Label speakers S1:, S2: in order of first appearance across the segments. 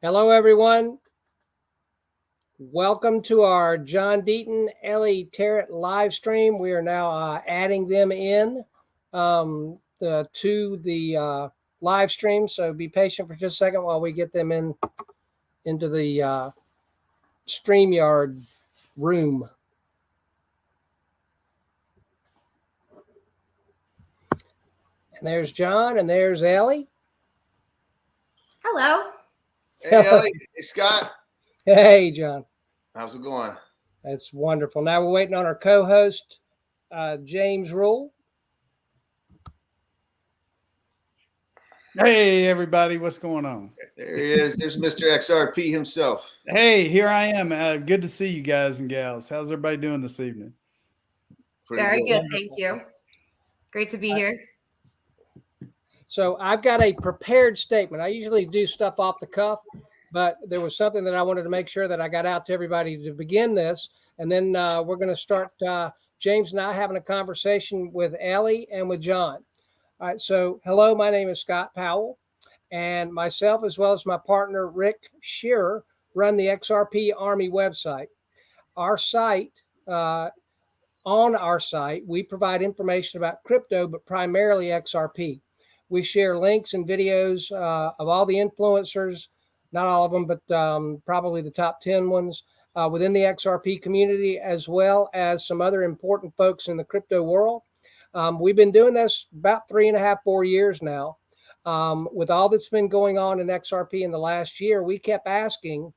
S1: Hello, everyone. Welcome to our John Deaton, Ellie Terrett live stream. We are now adding them in to the live stream. So be patient for just a second while we get them into the StreamYard room. And there's John, and there's Ellie.
S2: Hello.
S3: Hey, Ellie. Hey, Scott.
S1: Hey, John.
S3: How's it going?
S1: It's wonderful. Now we're waiting on our co-host, James Rule.
S4: Hey, everybody. What's going on?
S3: There he is. There's Mr. XRP himself.
S4: Hey, here I am. Good to see you guys and gals. How's everybody doing this evening?
S2: Very good. Thank you. Great to be here.
S1: So I've got a prepared statement. I usually do stuff off the cuff, but there was something that I wanted to make sure that I got out to everybody to begin this. And then we're going to start James and I having a conversation with Ellie and with John. All right. So hello, my name is Scott Powell, and myself, as well as my partner, Rick Scherer, run the XRP Army website. Our site, on our site, we provide information about crypto, but primarily XRP. We share links and videos of all the influencers, not all of them, but probably the top 10 ones within the XRP community, as well as some other important folks in the crypto world. We've been doing this about 3.5, 4 years now. With all that's been going on in XRP in the last year, we kept asking,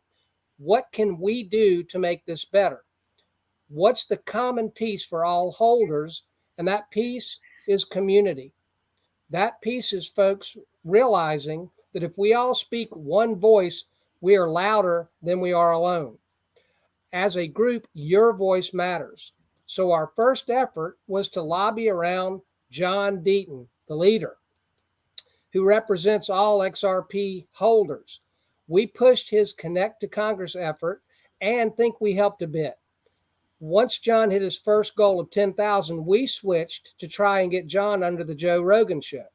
S1: what can we do to make this better? What's the common piece for all holders? And that piece is community. That piece is folks realizing that if we all speak one voice, we are louder than we are alone. As a group, your voice matters. So our first effort was to lobby around John Deaton, the leader, who represents all XRP holders. We pushed his Connect to Congress effort and think we helped a bit. Once John hit his first goal of 10,000, we switched to try and get John under the Joe Rogan show.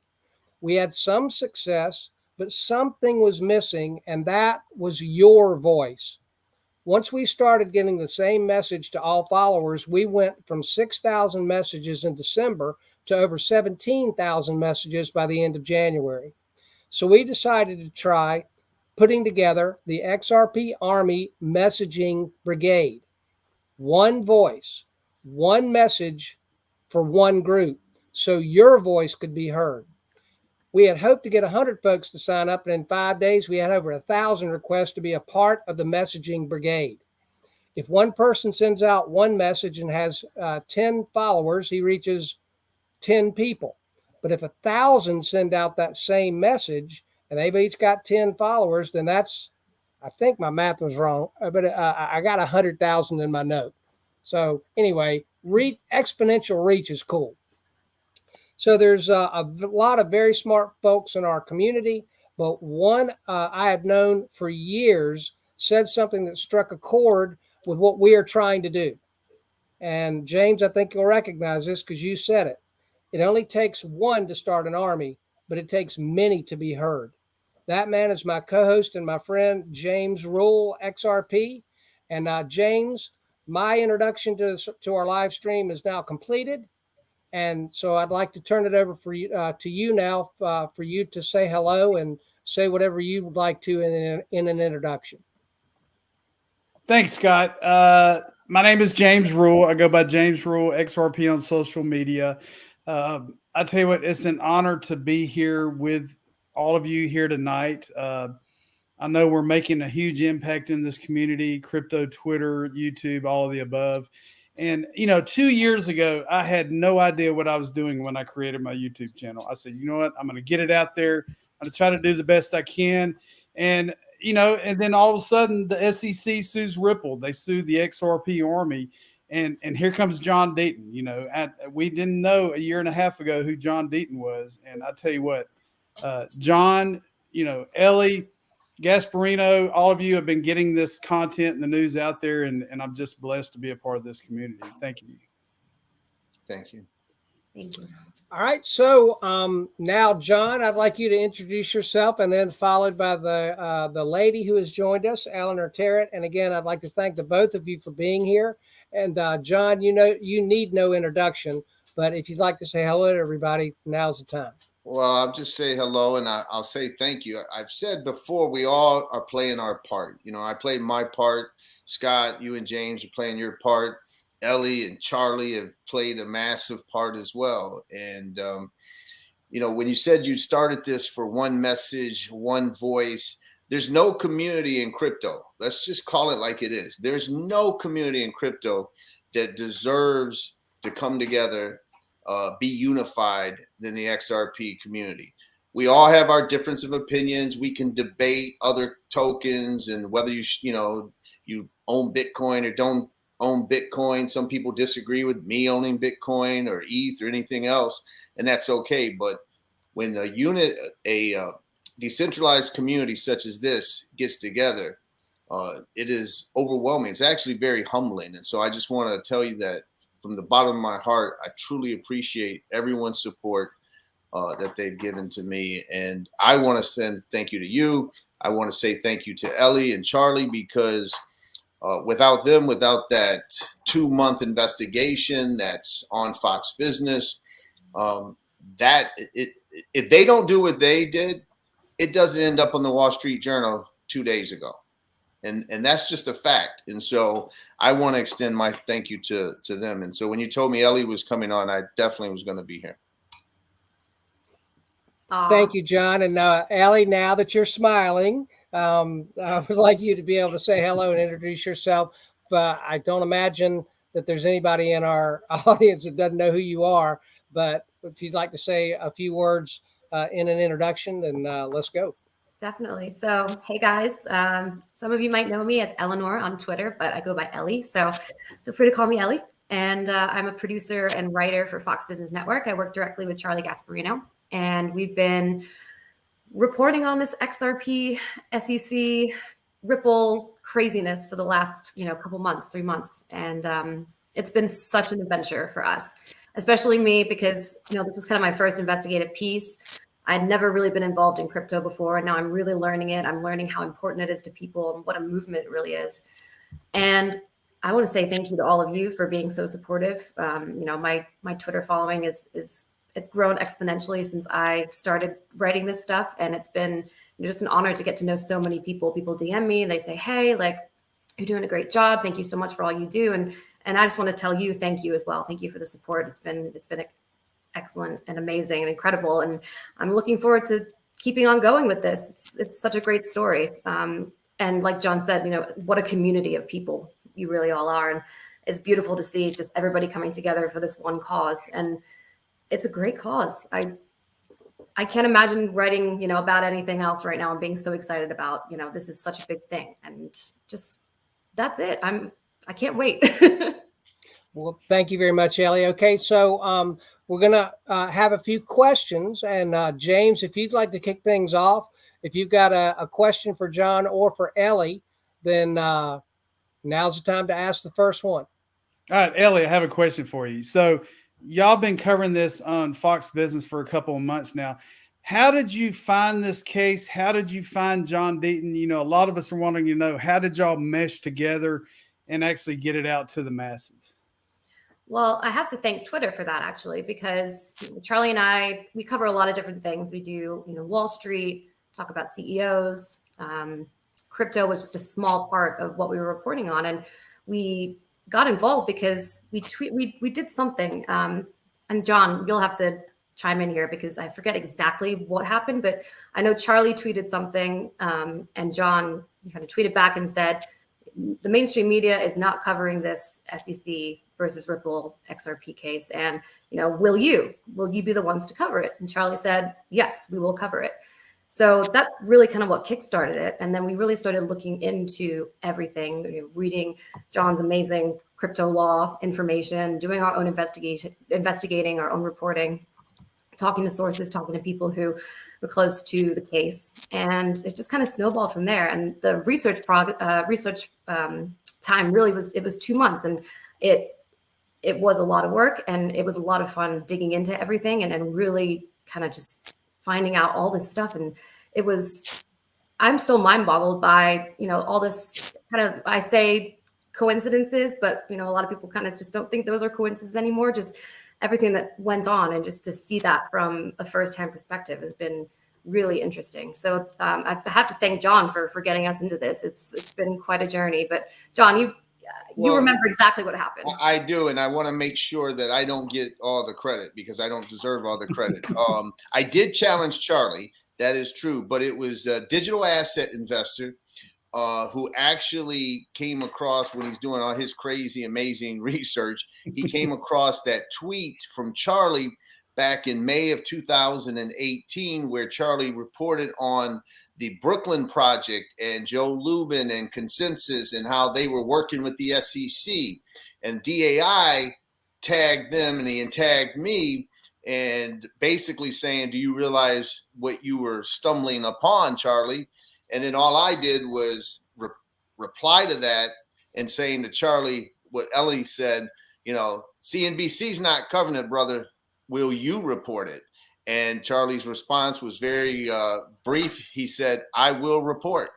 S1: We had some success, but something was missing, and that was your voice. Once we started getting the same message to all followers, we went from 6,000 messages in December to over 17,000 messages by the end of January. So we decided to try putting together the XRP Army Messaging Brigade. One voice, one message for one group, so your voice could be heard. We had hoped to get 100 folks to sign up, and in 5 days, we had over 1,000 requests to be a part of the messaging brigade. If one person sends out one message and has 10 followers, he reaches 10 people. But if 1,000 send out that same message and they've each got 10 followers, then that's, I think my math was wrong, but I got 100,000 in my note. So anyway, exponential reach is cool. So there's a lot of very smart folks in our community, but one I have known for years said something that struck a chord with what we are trying to do. And James, I think you'll recognize this because you said it. It only takes one to start an army, but it takes many to be heard. That man is my co-host and my friend, JamesRuleXRP. And James, my introduction to our live stream is now completed. And so I'd like to turn it over for you, to you now for you to say hello and say whatever you would like to in an introduction.
S4: Thanks, Scott. My name is James Rule. I go by James Rule XRP on social media. I tell you what, it's an honor to be here with all of you here tonight. I know we're making a huge impact in this community, crypto, Twitter, YouTube, all of the above. And, 2 years ago, I had no idea what I was doing when I created my YouTube channel. I said, you know what, I'm going to get it out there. I'm going to try to do the best I can. And, and then all of a sudden the SEC sues Ripple. They sued the XRP Army. And here comes John Deaton. We didn't know a year and a half ago who John Deaton was. And I tell you what, John, Ellie, Gasparino, all of you have been getting this content and the news out there, and I'm just blessed to be a part of this community. Thank you.
S3: Thank you.
S2: Thank you.
S1: All right. So now, John, I'd like you to introduce yourself, and then followed by the lady who has joined us, Eleanor Terrett. And again, I'd like to thank the both of you for being here. And John, you know, you need no introduction, but if you'd like to say hello to everybody, now's the time.
S3: Well, I'll just say hello, and I'll say thank you. I've said before, we all are playing our part. You know, I played my part. Scott, you and James are playing your part. Ellie and Charlie have played a massive part as well. And, you know, when you said you started this for one message, one voice, there's no community in crypto. Let's just call it like it is. There's no community in crypto that deserves to come together, be unified than the XRP community. We all have our difference of opinions. We can debate other tokens and whether you own Bitcoin or don't own Bitcoin. Some people disagree with me owning Bitcoin or ETH or anything else, and that's okay. But when a decentralized community such as this gets together, it is overwhelming. It's actually very humbling. And so I just want to tell you that from the bottom of my heart, I truly appreciate everyone's support that they've given to me. And I want to send thank you to you. I want to say thank you to Ellie and Charlie, because without them, without that 2-month investigation that's on Fox Business, if they don't do what they did, it doesn't end up on the Wall Street Journal 2 days ago. And that's just a fact. And so I want to extend my thank you to them. And so when you told me Ellie was coming on, I definitely was going to be here.
S1: Thank you, John. And Ellie, now that you're smiling, I would like you to be able to say hello and introduce yourself. I don't imagine that there's anybody in our audience that doesn't know who you are, but if you'd like to say a few words in an introduction, then let's go.
S2: Definitely. So, hey guys, some of you might know me as Eleanor on Twitter, but I go by Ellie. So feel free to call me Ellie. And I'm a producer and writer for Fox Business Network. I work directly with Charlie Gasparino, and we've been reporting on this XRP, SEC, Ripple craziness for the last, couple months, 3 months. And it's been such an adventure for us, especially me, because, this was kind of my first investigative piece. I'd never really been involved in crypto before, and now I'm really learning it. I'm learning how important it is to people and what a movement it really is. And I want to say thank you to all of you for being so supportive. My Twitter following it's grown exponentially since I started writing this stuff, and it's been just an honor to get to know so many people. People DM me and they say, "Hey, you're doing a great job. Thank you so much for all you do." And I just want to tell you thank you as well. Thank you for the support. It's been excellent and amazing and incredible. And I'm looking forward to keeping on going with this. It's such a great story. And like John said, what a community of people you really all are. And it's beautiful to see just everybody coming together for this one cause. And it's a great cause. I can't imagine writing, about anything else right now and being so excited about, this is such a big thing. And just, that's it. I can't wait.
S1: Well, thank you very much, Ellie. Okay, so we're going to have a few questions. And James, if you'd like to kick things off, if you've got a question for John or for Ellie, then now's the time to ask the first one.
S4: All right, Ellie, I have a question for you. So y'all been covering this on Fox Business for a couple of months now. How did you find this case? How did you find John Deaton? A lot of us are wanting to know, how did y'all mesh together and actually get it out to the masses?
S2: Well, I have to thank Twitter for that, actually, because Charlie and I, we cover a lot of different things. We do, Wall Street, talk about CEOs. Crypto was just a small part of what we were reporting on. And we got involved because we did something. And John, you'll have to chime in here because I forget exactly what happened, but I know Charlie tweeted something and John kind of tweeted back and said, the mainstream media is not covering this SEC versus Ripple XRP case. And, will you be the ones to cover it? And Charlie said, yes, we will cover it. So that's really kind of what kickstarted it. And then we really started looking into everything, reading John's amazing crypto law information, doing our own investigating our own reporting, talking to sources, talking to people who were close to the case. And it just kind of snowballed from there. And the research time really was 2 months. And it it was a lot of work, and it was a lot of fun digging into everything and really kind of just finding out all this stuff. And I'm still mind boggled by, all this kind of, I say coincidences, but, a lot of people kind of just don't think those are coincidences anymore. Just everything that went on, and just to see that from a firsthand perspective has been really interesting. So I have to thank John for getting us into this. It's been quite a journey. But John, you remember exactly what happened.
S3: I do, and I want to make sure that I don't get all the credit, because I don't deserve all the credit. I did challenge Charlie. That is true, but it was a digital asset investor who actually came across, when he's doing all his crazy, amazing research, he came across that tweet from Charlie back in May of 2018, where Charlie reported on the Brooklyn Project and Joe Lubin and Consensus and how they were working with the SEC. And DAI tagged them, and he tagged me, and basically saying, do you realize what you were stumbling upon, Charlie? And then all I did was reply to that and saying to Charlie what Ellie said, CNBC's not covering it, brother. Will you report it? And Charlie's response was very brief. He said, I will report.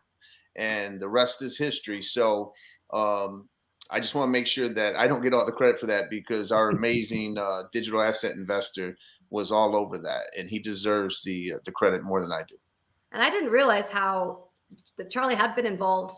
S3: And the rest is history. So I just want to make sure that I don't get all the credit for that, because our amazing digital asset investor was all over that, and he deserves the credit more than I do.
S2: And I didn't realize how Charlie had been involved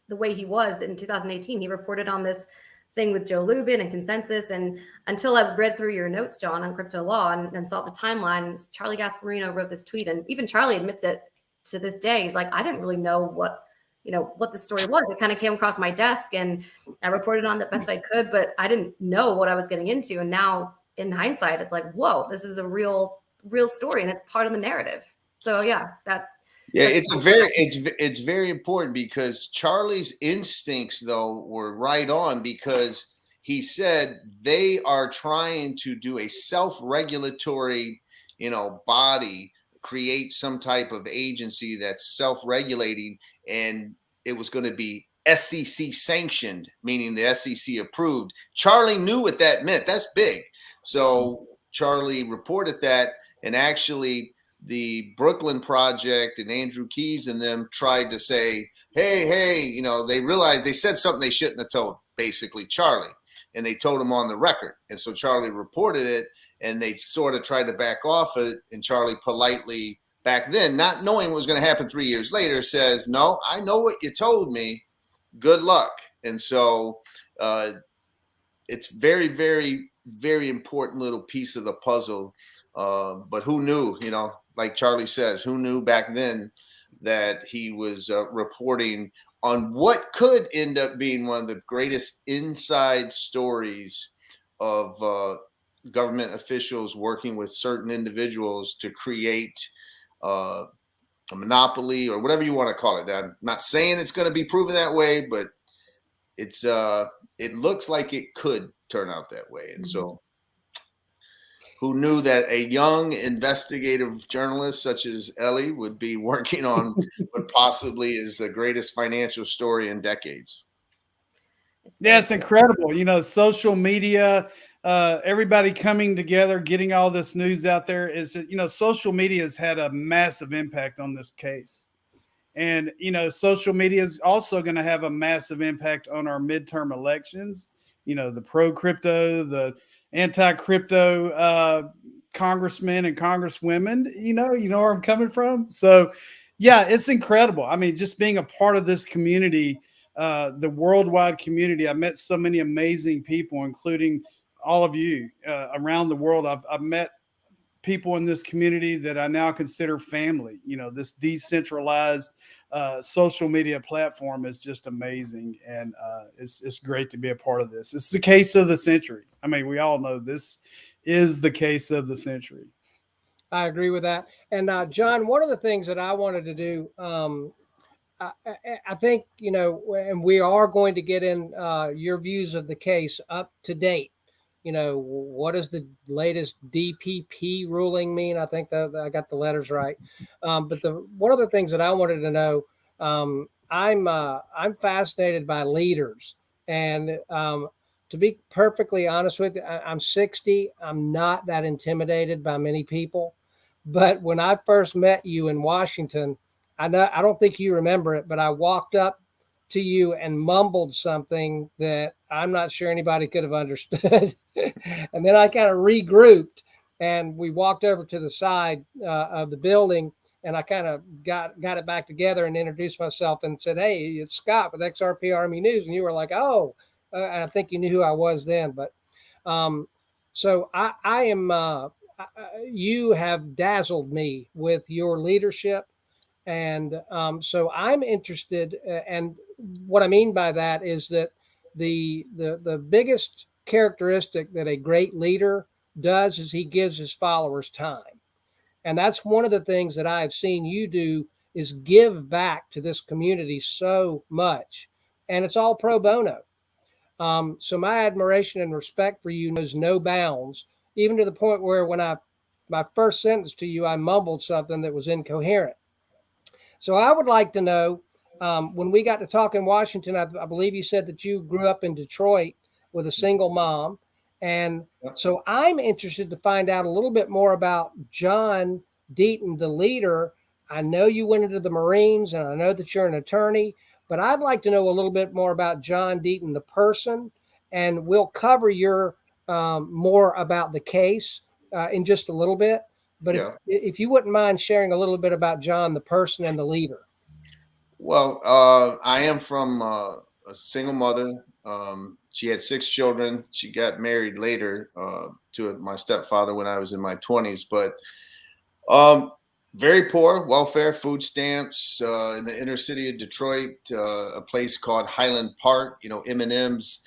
S2: the way he was in 2018. He reported on this thing with Joe Lubin and Consensus. And until I've read through your notes, John, on crypto law and saw the timeline, Charlie Gasparino wrote this tweet, and even Charlie admits it to this day. He's like, I didn't really know what the story was. It kind of came across my desk, and I reported on the best I could, but I didn't know what I was getting into. And now in hindsight, it's like, whoa, this is a real story, and it's part of the narrative. So
S3: it's very important, because Charlie's instincts, though, were right on, because he said they are trying to do a self-regulatory, body, create some type of agency that's self-regulating, and it was going to be SEC sanctioned, meaning the SEC approved. Charlie knew what that meant. That's big. So Charlie reported that, and actually the Brooklyn Project and Andrew Keys and them tried to say, hey, they realized they said something they shouldn't have told, basically, Charlie, and they told him on the record. And so Charlie reported it, and they sort of tried to back off it. And Charlie politely, back then, not knowing what was going to happen 3 years later, says, no, I know what you told me. Good luck. And so it's very, very, very important little piece of the puzzle. But who knew, like Charlie says, who knew back then that he was reporting on what could end up being one of the greatest inside stories of government officials working with certain individuals to create a monopoly, or whatever you want to call it. I'm not saying it's going to be proven that way, but it looks like it could turn out that way. And so who knew that a young investigative journalist such as Ellie would be working on what possibly is the greatest financial story in decades?
S4: It's incredible. Social media, everybody coming together, getting all this news out there is, social media has had a massive impact on this case. And, social media is also going to have a massive impact on our midterm elections. The pro-crypto, the anti-crypto congressmen and congresswomen, you know where I'm coming from. So, yeah, it's incredible. I mean, just being a part of this community, the worldwide community, I met so many amazing people, including all of you around the world. I've met people in this community that I now consider family. This decentralized social media platform is just amazing, and it's great to be a part of this. It's the case of the century. I mean, we all know this is the case of the century.
S1: I agree with that. And John, one of the things that I wanted to do, I think, and we are going to get in your views of the case up to date. What does the latest DPP ruling mean? I think that I got the letters right. But one of the things that I wanted to know, I'm fascinated by leaders, and to be perfectly honest with you, I'm 60. I'm not that intimidated by many people. But when I first met you in Washington, I don't think you remember it, but I walked up to you and mumbled something that I'm not sure anybody could have understood. And then I kind of regrouped and we walked over to the side of the building, and I kind of got it back together and introduced myself and said, "Hey, it's Scott with XRP Army News." And you were like, "Oh," I think you knew who I was then. But so I am, you have dazzled me with your leadership. And so I'm interested, and what I mean by that is that the biggest characteristic that a great leader does is he gives his followers time. And that's one of the things that I've seen you do, is give back to this community so much. And it's all pro bono. So my admiration and respect for you knows no bounds, even to the point where when my first sentence to you, I mumbled something that was incoherent. So I would like to know, when we got to talk in Washington, I believe you said that you grew up in Detroit with a single mom. And so I'm interested to find out a little bit more about John Deaton, the leader. I know you went into the Marines, and I know that you're an attorney, but I'd like to know a little bit more about John Deaton, the person, and we'll cover your more about the case in just a little bit. But if you wouldn't mind sharing a little bit about John, the person and the leader.
S3: Well, I am from a single mother. She had 6 children. She got married later to my stepfather when I was in my 20s. But very poor, welfare, food stamps in the inner city of Detroit, a place called Highland Park. You know, Eminem's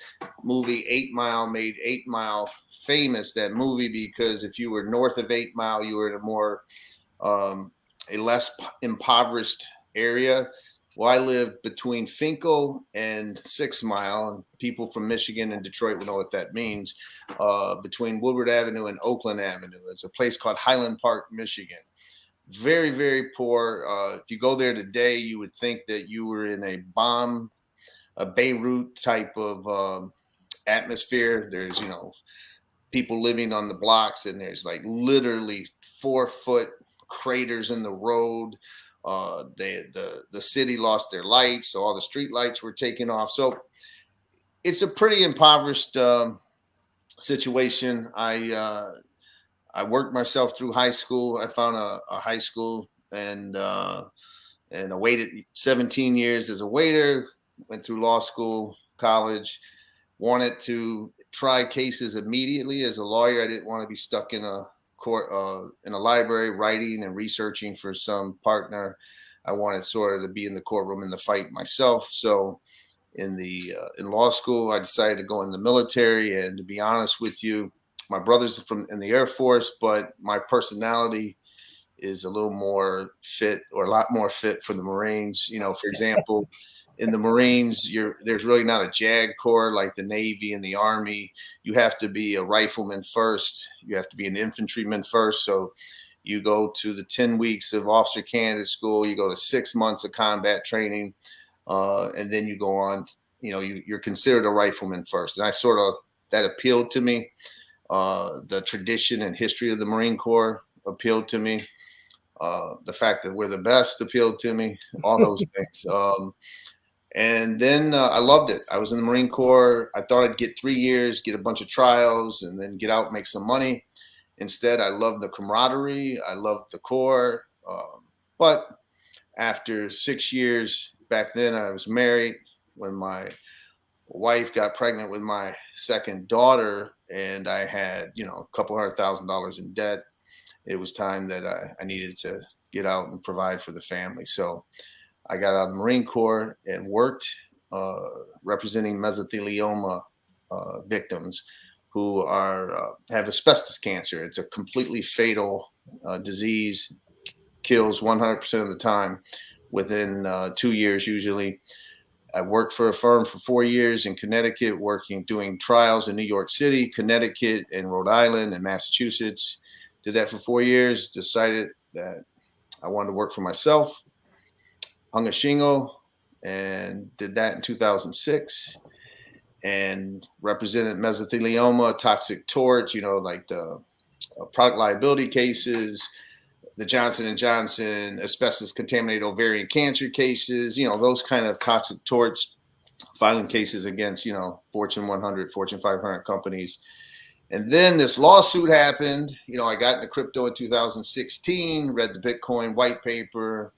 S3: movie 8 Mile made 8 Mile famous, that movie, because if you were north of 8 Mile, you were in a more a less impoverished area. Well, I live between Finkel and 6 Mile, and people from Michigan and Detroit will know what that means. Between Woodward Avenue and Oakland Avenue, it's a place called Highland Park, Michigan. Very, very poor. If you go there today, you would think that you were in a Beirut type of atmosphere. There's, you know, people living on the blocks, and there's like literally 4-foot craters in the road. The city lost their lights, so all the street lights were taken off. So it's a pretty impoverished situation. I worked myself through high school. I found a high school and I waited 17 years as a waiter. Went through law school, college. Wanted to try cases immediately as a lawyer. I didn't want to be stuck in a court, in a library, writing and researching for some partner. I wanted sort of to be in the courtroom in the fight myself. So in law school, I decided to go in the military. And to be honest with you, my brother's in the Air Force, but my personality is a little more fit, or a lot more fit, for the Marines. You know, for example, in the Marines, there's really not a JAG corps like the Navy and the Army. You have to be a rifleman first. You have to be an infantryman first. So you go to the 10 weeks of officer candidate school. You go to 6 months of combat training, and then you go on. You know, you're considered a rifleman first. And that appealed to me. The tradition and history of the Marine Corps appealed to me. The fact that we're the best appealed to me. All those things. And then I loved it. I was in the Marine Corps. I thought I'd get 3 years, get a bunch of trials, and then get out and make some money. Instead, I loved the camaraderie. I loved the Corps. But after 6 years, back then I was married. When my wife got pregnant with my second daughter, and I had, you know, a couple $100,000 in debt, it was time that I needed to get out and provide for the family. So I got out of the Marine Corps and worked representing mesothelioma victims who have asbestos cancer. It's a completely fatal disease, kills 100% of the time within 2 years usually. I worked for a firm for 4 years in Connecticut, doing trials in New York City, Connecticut, and Rhode Island and Massachusetts. Did that for 4 years, decided that I wanted to work for myself. Hung a shingle and did that in 2006. and represented mesothelioma, toxic torch, like the product liability cases, the Johnson & Johnson asbestos contaminated ovarian cancer cases, those kind of toxic torch filing cases against, Fortune 100, Fortune 500 companies. And then this lawsuit happened. I got into crypto in 2016, read the Bitcoin white paper,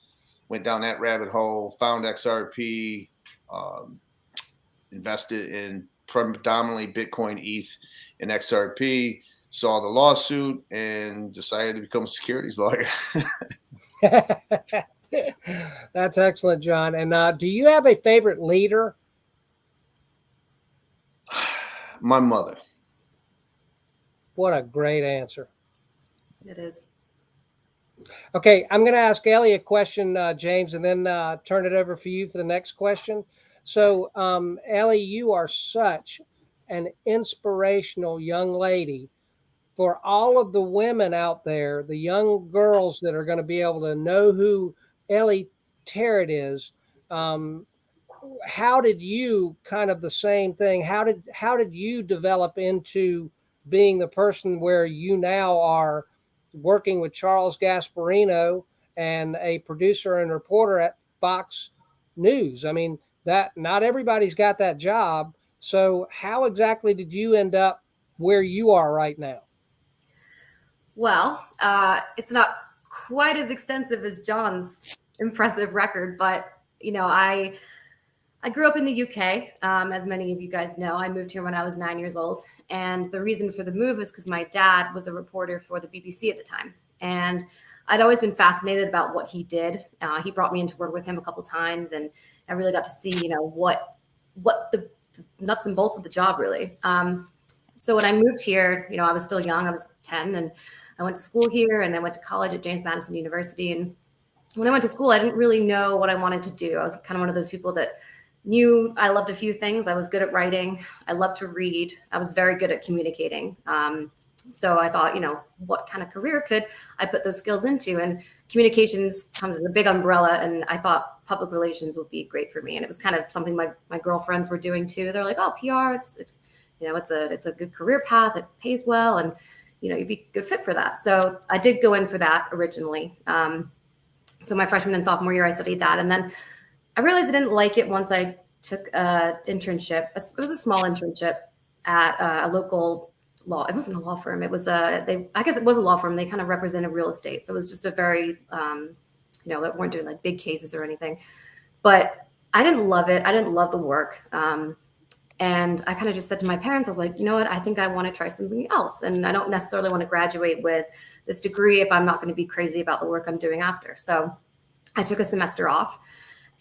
S3: went down that rabbit hole, found XRP, invested in predominantly Bitcoin, ETH, and XRP, saw the lawsuit, and decided to become a securities lawyer.
S1: That's excellent, John. And do you have a favorite leader?
S3: My mother.
S1: What a great answer.
S2: It is.
S1: Okay, I'm going to ask Ellie a question, James, and then turn it over for you for the next question. So, Ellie, you are such an inspirational young lady for all of the women out there, the young girls that are going to be able to know who Ellie Tara is. How did you kind of the same thing? How did you develop into being the person where you now are working with Charles Gasparino and a producer and reporter at Fox News? I mean, that not everybody's got that job. So how exactly did you end up where you are right now?
S2: Well, it's not quite as extensive as John's impressive record, but I grew up in the UK, as many of you guys know. I moved here when I was 9 years old. And the reason for the move is because my dad was a reporter for the BBC at the time. And I'd always been fascinated about what he did. He brought me in to work with him a couple times, and I really got to see, what the nuts and bolts of the job, really. So when I moved here, I was still young. I was 10, and I went to school here, and I went to college at James Madison University. And when I went to school, I didn't really know what I wanted to do. I was kind of one of those people that knew I loved a few things. I was good at writing. I loved to read. I was very good at communicating. So I thought, what kind of career could I put those skills into? And communications comes as a big umbrella. And I thought public relations would be great for me. And it was kind of something my girlfriends were doing too. They're like, oh, PR, it's a good career path. It pays well. And, you'd be a good fit for that. So I did go in for that originally. So my freshman and sophomore year, I studied that. And then I realized I didn't like it once I took an internship. It was a small internship at a local law. It wasn't a law firm. It was I guess it was a law firm. They kind of represented real estate. So it was just a very, they weren't doing like big cases or anything. But I didn't love it. I didn't love the work. And I kind of just said to my parents, I was like, you know what? I think I want to try something else. And I don't necessarily want to graduate with this degree if I'm not going to be crazy about the work I'm doing after. So I took a semester off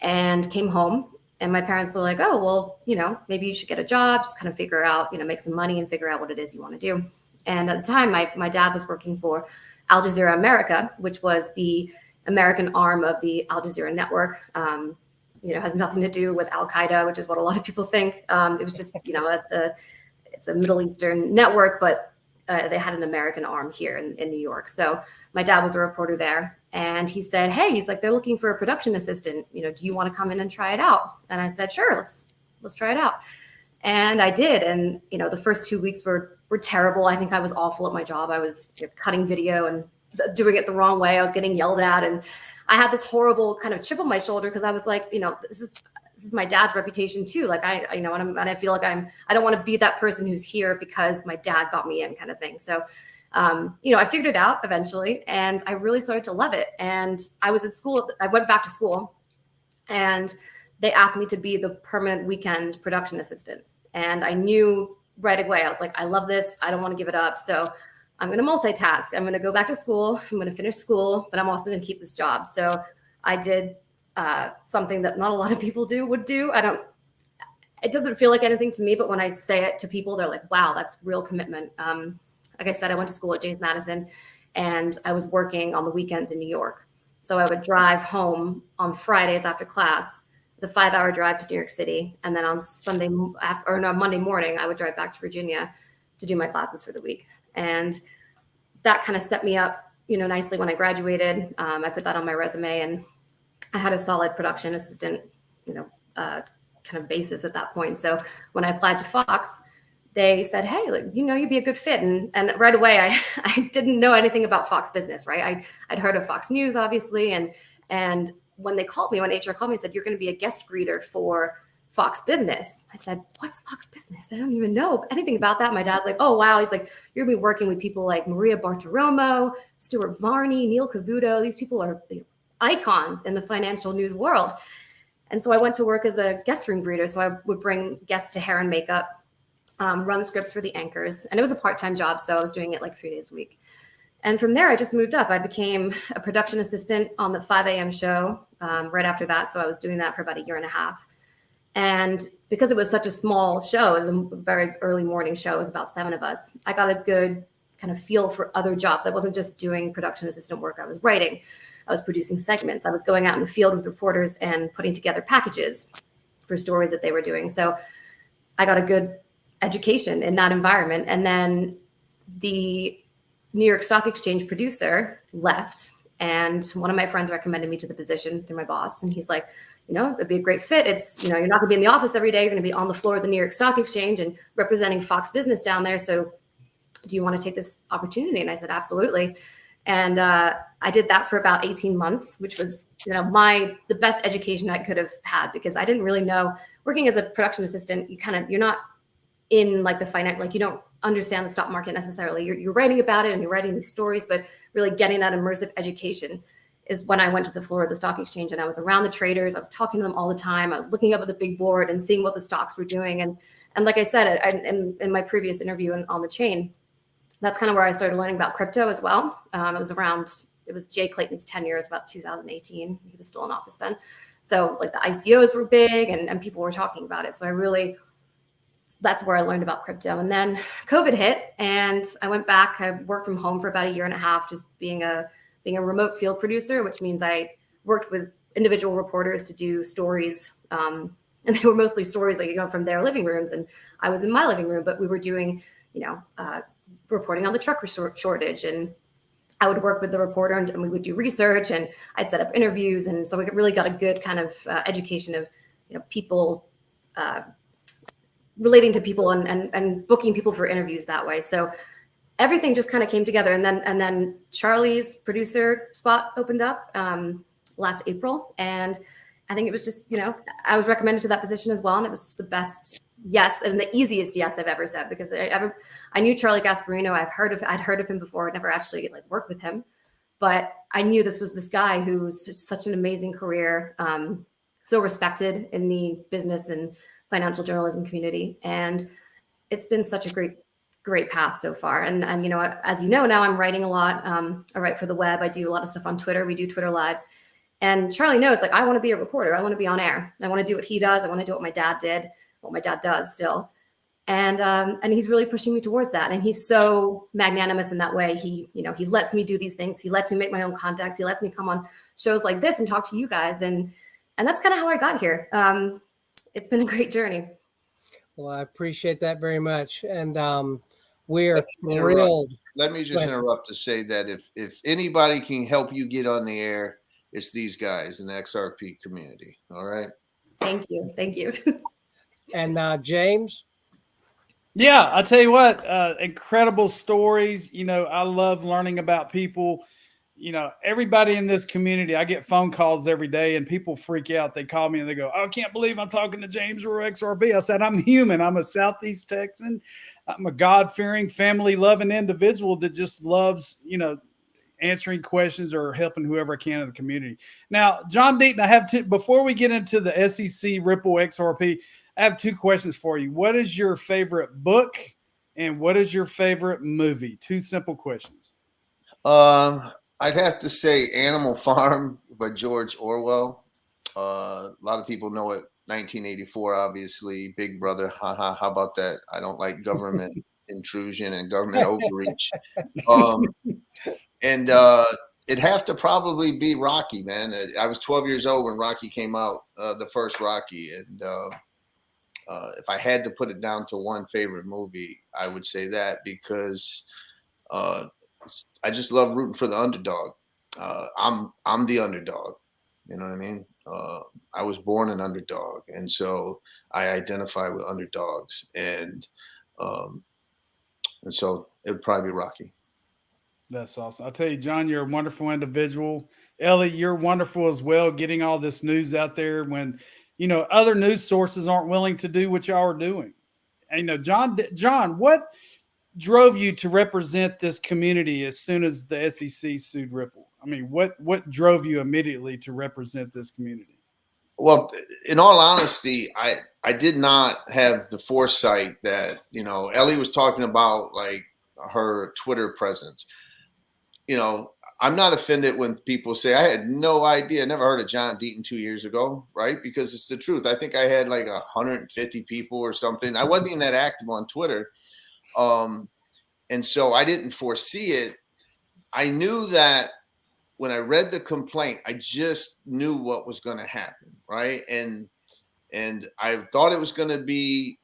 S2: and came home, and my parents were like, oh, well, maybe you should get a job, just kind of figure out, make some money and figure out what it is you want to do. And at the time, my dad was working for Al Jazeera America, which was the American arm of the Al Jazeera network. Has nothing to do with Al Qaeda, which is what a lot of people think. It was just, it's a Middle Eastern network, but they had an American arm here in New York. So my dad was a reporter there, and he said, hey, he's like, they're looking for a production assistant. Do you want to come in and try it out? And I said, sure, let's try it out. And I did. And, the first 2 weeks were terrible. I think I was awful at my job. I was cutting video and doing it the wrong way. I was getting yelled at, and I had this horrible kind of chip on my shoulder because I was like, this is my dad's reputation too. Like and I feel like I don't want to be that person who's here because my dad got me in, kind of thing. So, I figured it out eventually, and I really started to love it. And I was at school. I went back to school, and they asked me to be the permanent weekend production assistant. And I knew right away, I was like, I love this. I don't want to give it up. So I'm going to multitask. I'm going to go back to school. I'm going to finish school, but I'm also going to keep this job. So I did something that not a lot of people would do. It doesn't feel like anything to me, but when I say it to people, they're like, wow, that's real commitment. Like I said, I went to school at James Madison, and I was working on the weekends in New York. So I would drive home on Fridays after class, the 5-hour drive to New York City. And then on Monday morning, I would drive back to Virginia to do my classes for the week. And that kind of set me up, nicely when I graduated. I put that on my resume, and I had a solid production assistant, kind of basis at that point. So when I applied to Fox, they said, hey, like, you'd be a good fit. And right away, I didn't know anything about Fox Business, right? I'd heard of Fox News, obviously. And when they called me, when HR called me and said, you're going to be a guest greeter for Fox Business, I said, what's Fox Business? I don't even know anything about that. My dad's like, oh, wow. He's like, you're going to be working with people like Maria Bartiromo, Stuart Varney, Neil Cavuto. These people are icons in the financial news world. And so I went to work as a guest room greeter. So I would bring guests to hair and makeup, run scripts for the anchors. And it was a part-time job, so I was doing it like 3 days a week. And from there, I just moved up. I became a production assistant on the 5 a.m. show right after that. So I was doing that for about 1.5 years. And because it was such a small show, it was a very early morning show, it was about 7 of us, I got a good kind of feel for other jobs. I wasn't just doing production assistant work. I was writing, I was producing segments, I was going out in the field with reporters and putting together packages for stories that they were doing. So I got a good education in that environment. And then the New York Stock Exchange producer left, and one of my friends recommended me to the position through my boss. And he's like, it'd be a great fit. It's, you're not gonna be in the office every day. You're gonna be on the floor of the New York Stock Exchange and representing Fox Business down there. So do you want to take this opportunity? And I said, absolutely. And I did that for about 18 months, which was, the best education I could have had, because I didn't really know, working as a production assistant, you're not in like the finance, like you don't understand the stock market necessarily. You're writing about it and you're writing these stories, but really getting that immersive education is when I went to the floor of the stock exchange and I was around the traders. I was talking to them all the time. I was looking up at the big board and seeing what the stocks were doing. And like I said, in my previous interview on the chain, that's kind of where I started learning about crypto as well. It was Jay Clayton's tenure. It was about 2018. He was still in office then. So like the ICOs were big and people were talking about it. So that's where I learned about crypto. And then COVID hit and I went back. I worked from home for about 1.5 years, just being a remote field producer, which means I worked with individual reporters to do stories. And they were mostly stories like, from their living rooms. And I was in my living room, but we were doing, reporting on the trucker shortage. And I would work with the reporter and we would do research and I'd set up interviews. And so we really got a good kind of education of, people, relating to people and booking people for interviews that way. So everything just kind of came together. And then Charlie's producer spot opened up last April. And I think it was just, I was recommended to that position as well. And it was just the best yes and the easiest yes I've ever said, because I knew Charlie Gasparino. I'd heard of him before. I'd never actually worked with him, but I knew this was this guy who's just such an amazing career, so respected in the business and financial journalism community. And it's been such a great path so far. And as you know, now I'm writing a lot. I write for the web. I do a lot of stuff on Twitter. We do Twitter lives. And Charlie knows, I want to be a reporter. I want to be on air. I want to do what he does. I want to do what my dad did, what my dad does still. And he's really pushing me towards that. And he's so magnanimous in that way. He lets me do these things. He lets me make my own contacts. He lets me come on shows like this and talk to you guys. And that's kind of how I got here. It's been a great journey.
S1: Well, I appreciate that very much. And we're thrilled.
S3: Let me just interrupt to say that if anybody can help you get on the air, it's these guys in the XRP community. All right.
S2: Thank you.
S1: And James?
S4: Yeah, I tell you what, incredible stories. I love learning about people. Everybody in this community, I get phone calls every day and people freak out. They call me and they go, I can't believe I'm talking to JamesRuleXRP. I said, I'm human. I'm a Southeast Texan. I'm a God-fearing, family-loving individual that just loves, answering questions or helping whoever I can in the community. Now, John Deaton, I have before we get into the SEC Ripple XRP, I have 2 questions for you. What is your favorite book and what is your favorite movie? 2 simple questions.
S3: I'd have to say Animal Farm by George Orwell. A lot of people know it. 1984, obviously. Big Brother. How about that? I don't like government intrusion and government overreach. And it'd have to probably be Rocky, man. I was 12 years old when Rocky came out, the first Rocky. And if I had to put it down to one favorite movie, I would say that, because I just love rooting for the underdog. I'm the underdog. You know what I mean? I was born an underdog, and so I identify with underdogs, and so it would probably be Rocky.
S4: That's awesome. I'll tell you, John, you're a wonderful individual. Ellie, you're wonderful as well, getting all this news out there when, you know, other news sources aren't willing to do what y'all are doing. And, you know, John, what drove you to represent this community as soon as the SEC sued Ripple? I mean, what drove you immediately to represent this community?
S3: Well, in all honesty, I did not have the foresight that, you know, Ellie was talking about like her Twitter presence. You know, I'm not offended when people say I had no idea, never heard of John Deaton 2 years ago, right? Because it's the truth. I think I had like 150 people or something. I wasn't even that active on Twitter. And so I didn't foresee it. I knew that when I read the complaint, I just knew what was going to happen, right? And I thought it was going to be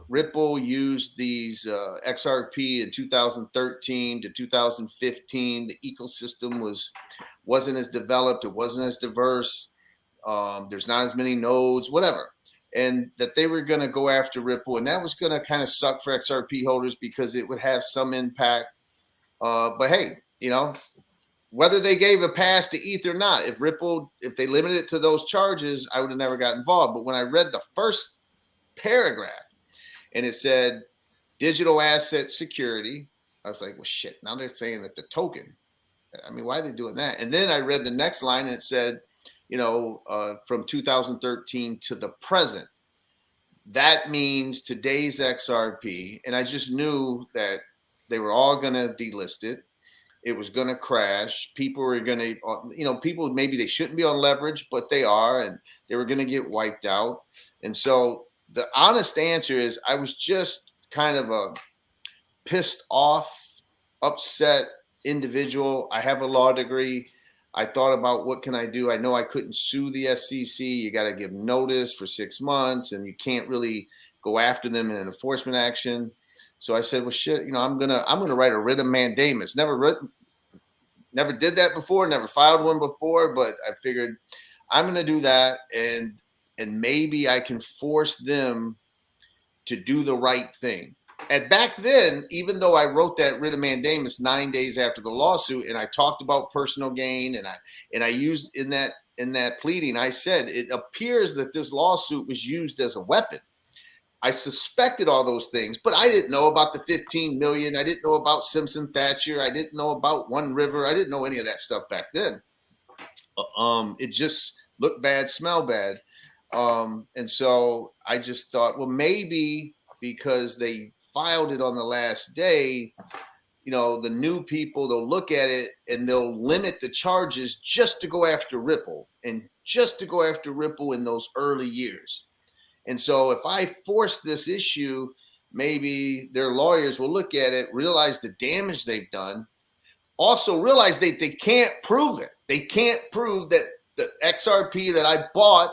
S3: Ripple used these XRP in 2013 to 2015. The ecosystem wasn't as developed. It wasn't as diverse. There's not as many nodes, whatever. And that they were going to go after Ripple. And that was going to kind of suck for XRP holders because it would have some impact. But hey, you know, whether they gave a pass to ETH or not, if they limited it to those charges, I would have never got involved. But when I read the first paragraph, and it said digital asset security, I was like, well, shit, now they're saying that the token. I mean, why are they doing that? And then I read the next line and it said, you know, from 2013 to the present. That means today's XRP. And I just knew that they were all going to delist it. It was going to crash. People were going to, you know, people maybe they shouldn't be on leverage, but they are, and they were going to get wiped out. And so the honest answer is I was just kind of a pissed off, upset individual. I have a law degree. I thought about what can I do? I know I couldn't sue the SEC. You got to give notice for 6 months, and you can't really go after them in an enforcement action. So I said, well, shit, you know, I'm gonna write a writ of mandamus. Never did that before, never filed one before, but I figured I'm gonna do that, and maybe I can force them to do the right thing. And back then, even though I wrote that writ of mandamus 9 days after the lawsuit, and I talked about personal gain, and I used in that pleading, I said it appears that this lawsuit was used as a weapon. I suspected all those things, but I didn't know about the 15 million. I didn't know about Simpson Thatcher. I didn't know about One River. I didn't know any of that stuff back then. It just looked bad, smelled bad. And so I just thought, well, maybe because they filed it on the last day, you know, the new people, they'll look at it and they'll limit the charges just to go after Ripple and just to go after Ripple in those early years. And so if I force this issue, maybe their lawyers will look at it, realize the damage they've done, also realize they can't prove it. They can't prove that the XRP that I bought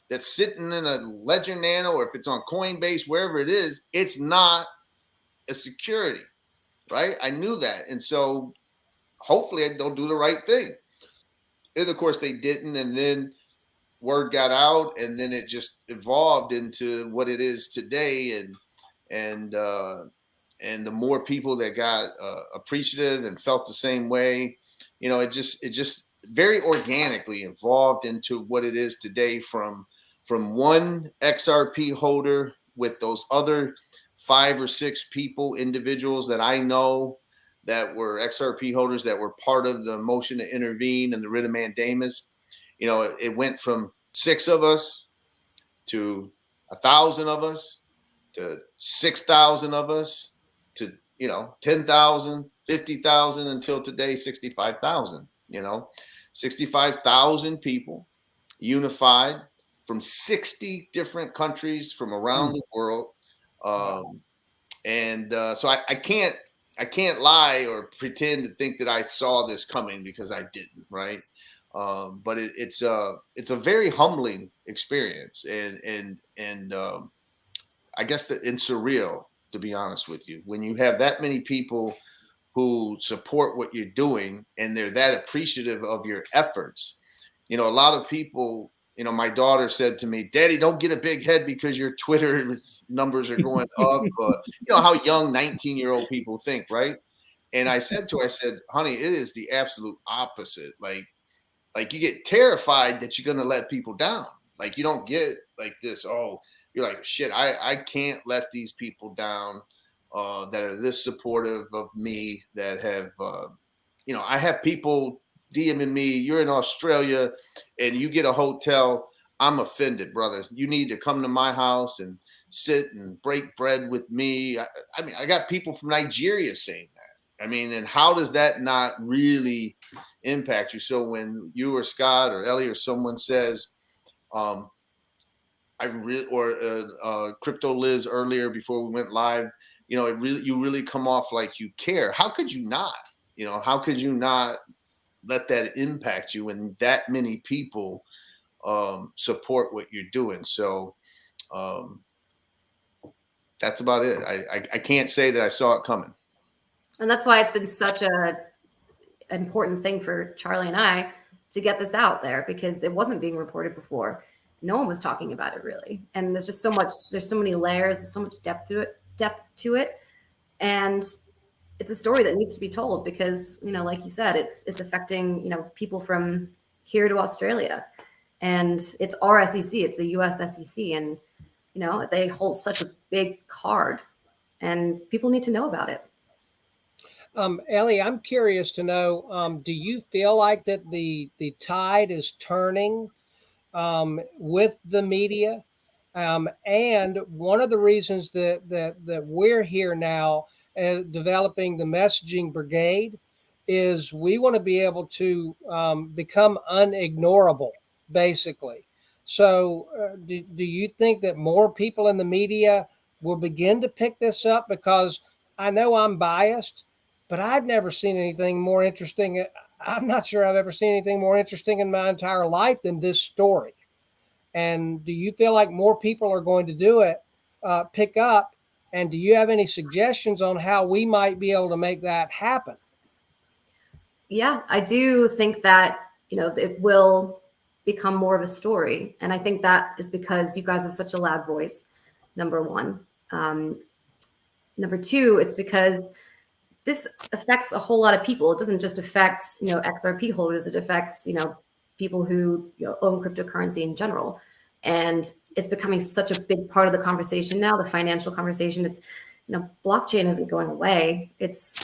S3: that's sitting in a Ledger Nano, or if it's on Coinbase, wherever it is, it's not a security, right? I knew that. And so hopefully they'll do the right thing. And of course they didn't. And then word got out, and then it just evolved into what it is today. And the more people that got appreciative and felt the same way, you know, it just very organically evolved into what it is today from one XRP holder with those other 5 or 6 individuals that I know that were XRP holders that were part of the motion to intervene and the writ of mandamus. You know, it went from 6 of us to 1,000 of us to 6,000 of us to, you know, 10,000, 50,000 until today, 65,000, you know, 65,000 people unified from 60 different countries from around the world. So I can't lie or pretend to think that I saw this coming, because I didn't, right? But it's a very humbling experience, and I guess it's surreal, to be honest with you, when you have that many people who support what you're doing and they're that appreciative of your efforts. a lot of people, my daughter said to me, Daddy, don't get a big head because your Twitter numbers are going up. How young 19-year-old people think, right? And I said to her, I said, honey, it is the absolute opposite. Like you get terrified that you're going to let people down. Like you don't get like this. Oh, you're like, shit, I can't let these people down that are this supportive of me, that have, I have people DMing me, you're in Australia and you get a hotel. I'm offended, brother. You need to come to my house and sit and break bread with me. I mean, I got people from Nigeria saying that. I mean, and how does that not really impact you? So when you or Scott or Ellie or someone says, Crypto Liz earlier before we went live, you really come off like you care. How could you not? How could you not let that impact you when that many people support what you're doing? So that's about it. I can't say that I saw it coming.
S2: And that's why it's been such a important thing for Charlie and I to get this out there, because it wasn't being reported before. No one was talking about it really. And there's just so many layers, there's so much depth to it. And it's a story that needs to be told because, like you said, it's affecting, people from here to Australia, and it's our SEC, it's the US SEC. And, they hold such a big card and people need to know about it.
S1: Ellie, I'm curious to know, do you feel like that the tide is turning with the media? And one of the reasons that we're here now developing the messaging brigade is we want to be able to become unignorable, basically. So do you think that more people in the media will begin to pick this up? Because I know I'm biased, but I've never seen anything more interesting. I'm not sure I've ever seen anything more interesting in my entire life than this story. And do you feel like more people are going to do it, pick up? And do you have any suggestions on how we might be able to make that happen?
S2: Yeah, I do think that, it will become more of a story. And I think that is because you guys have such a loud voice, number one. Number two, it's because this affects a whole lot of people. It doesn't just affect, XRP holders. It affects, people who own cryptocurrency in general. And it's becoming such a big part of the conversation now, the financial conversation. It's, blockchain isn't going away. It's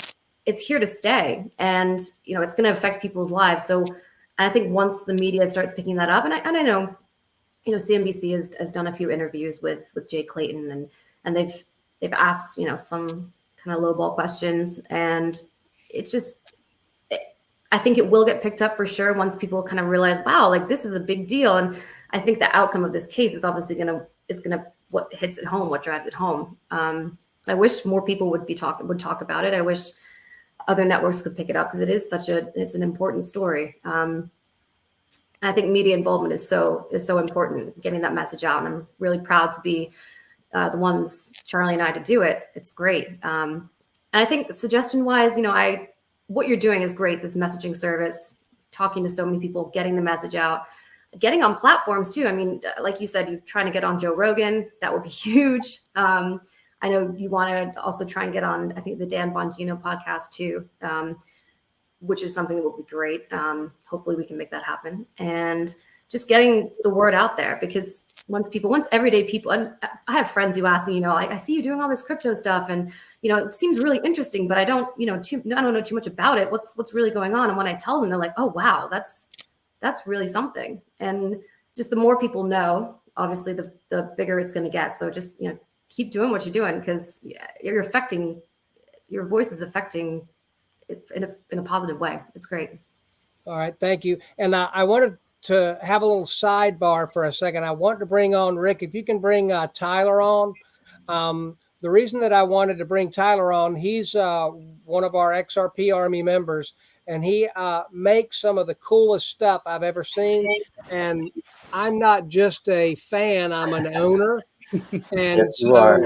S2: here to stay. And, it's going to affect people's lives. So I think once the media starts picking that up, and I know, CNBC has done a few interviews with Jay Clayton, and they've asked, some kind of lowball questions, and I think it will get picked up for sure once people kind of realize, wow, like this is a big deal. And I think the outcome of this case is obviously gonna what hits it home, what drives it home. I wish more people would talk about it. I wish other networks could pick it up because it is it's an important story. I think media involvement is so important, getting that message out. And I'm really proud to be the ones, Charlie and I, to do it. It's great. And I think suggestion wise, what you're doing is great. This messaging service, talking to so many people, getting the message out, getting on platforms too. I mean, like you said, you're trying to get on Joe Rogan. That would be huge. I know you want to also try and get on, I think, the Dan Bongino podcast too, which is something that will be great. Hopefully we can make that happen. And just getting the word out there, because once everyday people, and I have friends who ask me, I see you doing all this crypto stuff, and it seems really interesting, but I don't know too much about it. What's really going on? And when I tell them, they're like, oh wow, that's really something. And just the more people know, obviously the bigger it's going to get. So just keep doing what you're doing, because your voice is affecting it in a positive way. It's great.
S1: All right, thank you. And I wanted to have a little sidebar for a second. I want to bring on Rick. If you can bring Tyler on. The reason that I wanted to bring Tyler on, he's one of our XRP Army members, and he makes some of the coolest stuff I've ever seen. And I'm not just a fan, I'm an owner. And
S5: yes, you are.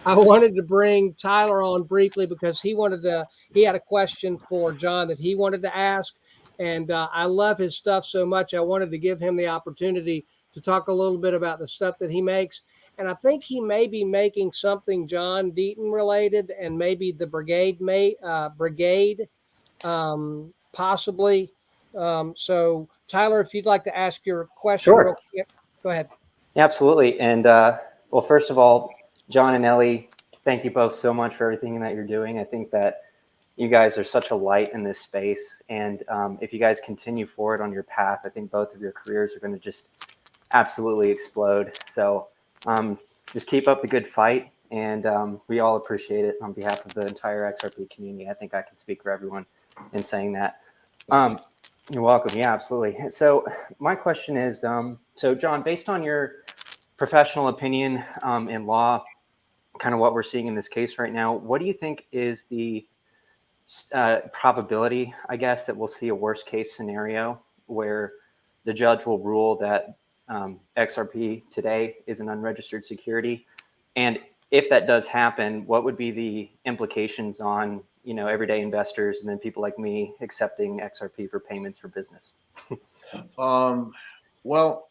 S1: I wanted to bring Tyler on briefly because he had a question for John that he wanted to ask. And I love his stuff so much. I wanted to give him the opportunity to talk a little bit about the stuff that he makes. And I think he may be making something John Deaton related, and maybe the Brigade possibly. So Tyler, if you'd like to ask your question
S5: Sure.
S1: real quick, go ahead.
S5: Yeah, absolutely. And well, first of all, John and Ellie, thank you both so much for everything that you're doing. I think that you guys are such a light in this space. And if you guys continue forward on your path, I think both of your careers are going to just absolutely explode. So just keep up the good fight. And we all appreciate it on behalf of the entire XRP community. I think I can speak for everyone in saying that. You're welcome. Yeah, absolutely. So my question is, so John, based on your professional opinion in law, kind of what we're seeing in this case right now, what do you think is the probability, I guess, that we'll see a worst case scenario where the judge will rule that XRP today is an unregistered security? And if that does happen, what would be the implications on, you know, everyday investors and then people like me accepting XRP for payments for business?
S3: Well,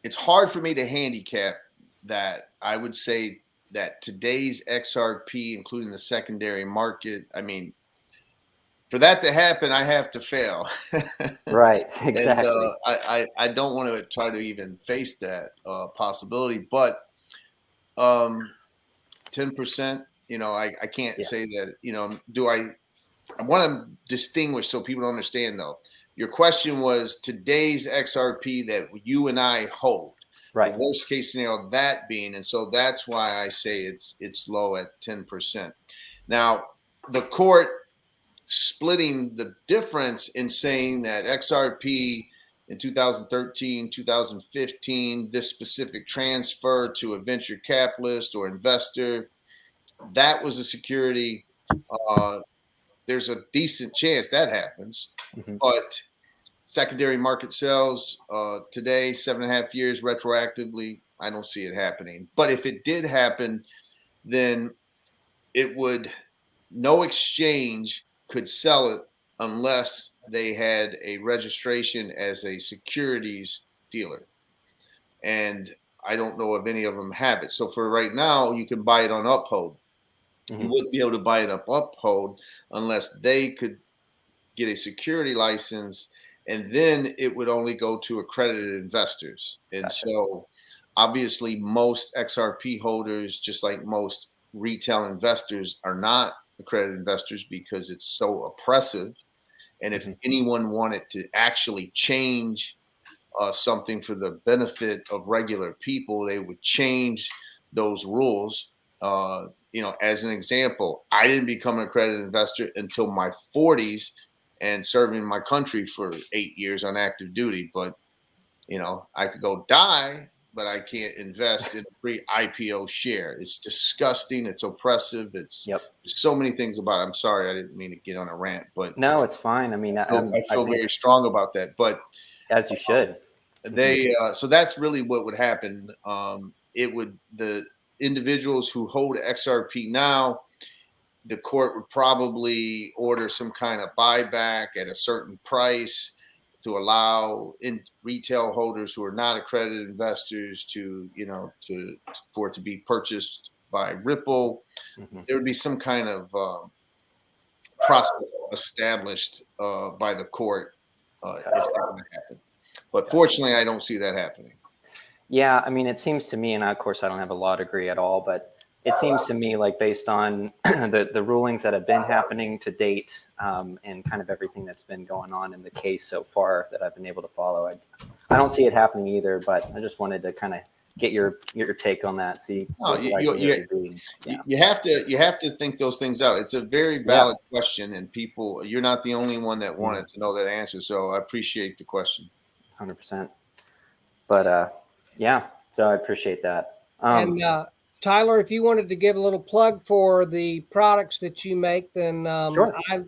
S3: it's hard for me to handicap that. I would say that today's XRP, including the secondary market, I mean, for that to happen, I have to fail.
S5: Right, exactly.
S3: And I don't want to try to even face that possibility, but 10%, you know, I can't say that, you know, I want to distinguish so people don't understand though. Your question was today's XRP that you and I hold.
S5: Right.
S3: The worst case scenario, that being, and so that's why I say it's low at 10%. Now, the court splitting the difference in saying that XRP in 2013, 2015, this specific transfer to a venture capitalist or investor, that was a security. There's a decent chance that happens, but secondary market sales today, 7.5 years retroactively, I don't see it happening. But if it did happen, then it would, no exchange could sell it unless they had a registration as a securities dealer. And I don't know if any of them have it. So for right now, you can buy it on Uphold. You wouldn't be able to buy it up Uphold unless they could get a security license, and then it would only go to accredited investors. And so obviously most XRP holders, just like most retail investors, are not accredited investors because it's so oppressive. And if anyone wanted to actually change something for the benefit of regular people, they would change those rules. You know, as an example, I didn't become an accredited investor until my 40s and serving my country for 8 years on active duty. But, you know, I could go die, but I can't invest in a pre-IPO share. It's disgusting. It's oppressive. It's there's so many things about it. I'm sorry, I didn't mean to get on a rant, but
S5: no, it's fine. I mean, I
S3: feel very strong about that. But
S5: as you should.
S3: They so that's really what would happen. It would, the individuals who hold XRP now, the court would probably order some kind of buyback at a certain price to allow in retail holders who are not accredited investors to, you know, for it to be purchased by Ripple. There would be some kind of process established by the court if that would happen. But fortunately, I don't see that happening.
S5: Yeah, I mean, it seems to me, and of course, I don't have a law degree at all, but it seems to me like based on the rulings that have been happening to date and kind of everything that's been going on in the case so far that I've been able to follow, I don't see it happening either, but I just wanted to kind of get your take on that. See,
S3: you have to think those things out. It's a very valid question, and people, you're not the only one that wanted to know that answer. So I appreciate the question.
S5: 100%. But yeah, so I appreciate that.
S1: And Tyler, if you wanted to give a little plug for the products that you make, then
S5: sure.
S1: I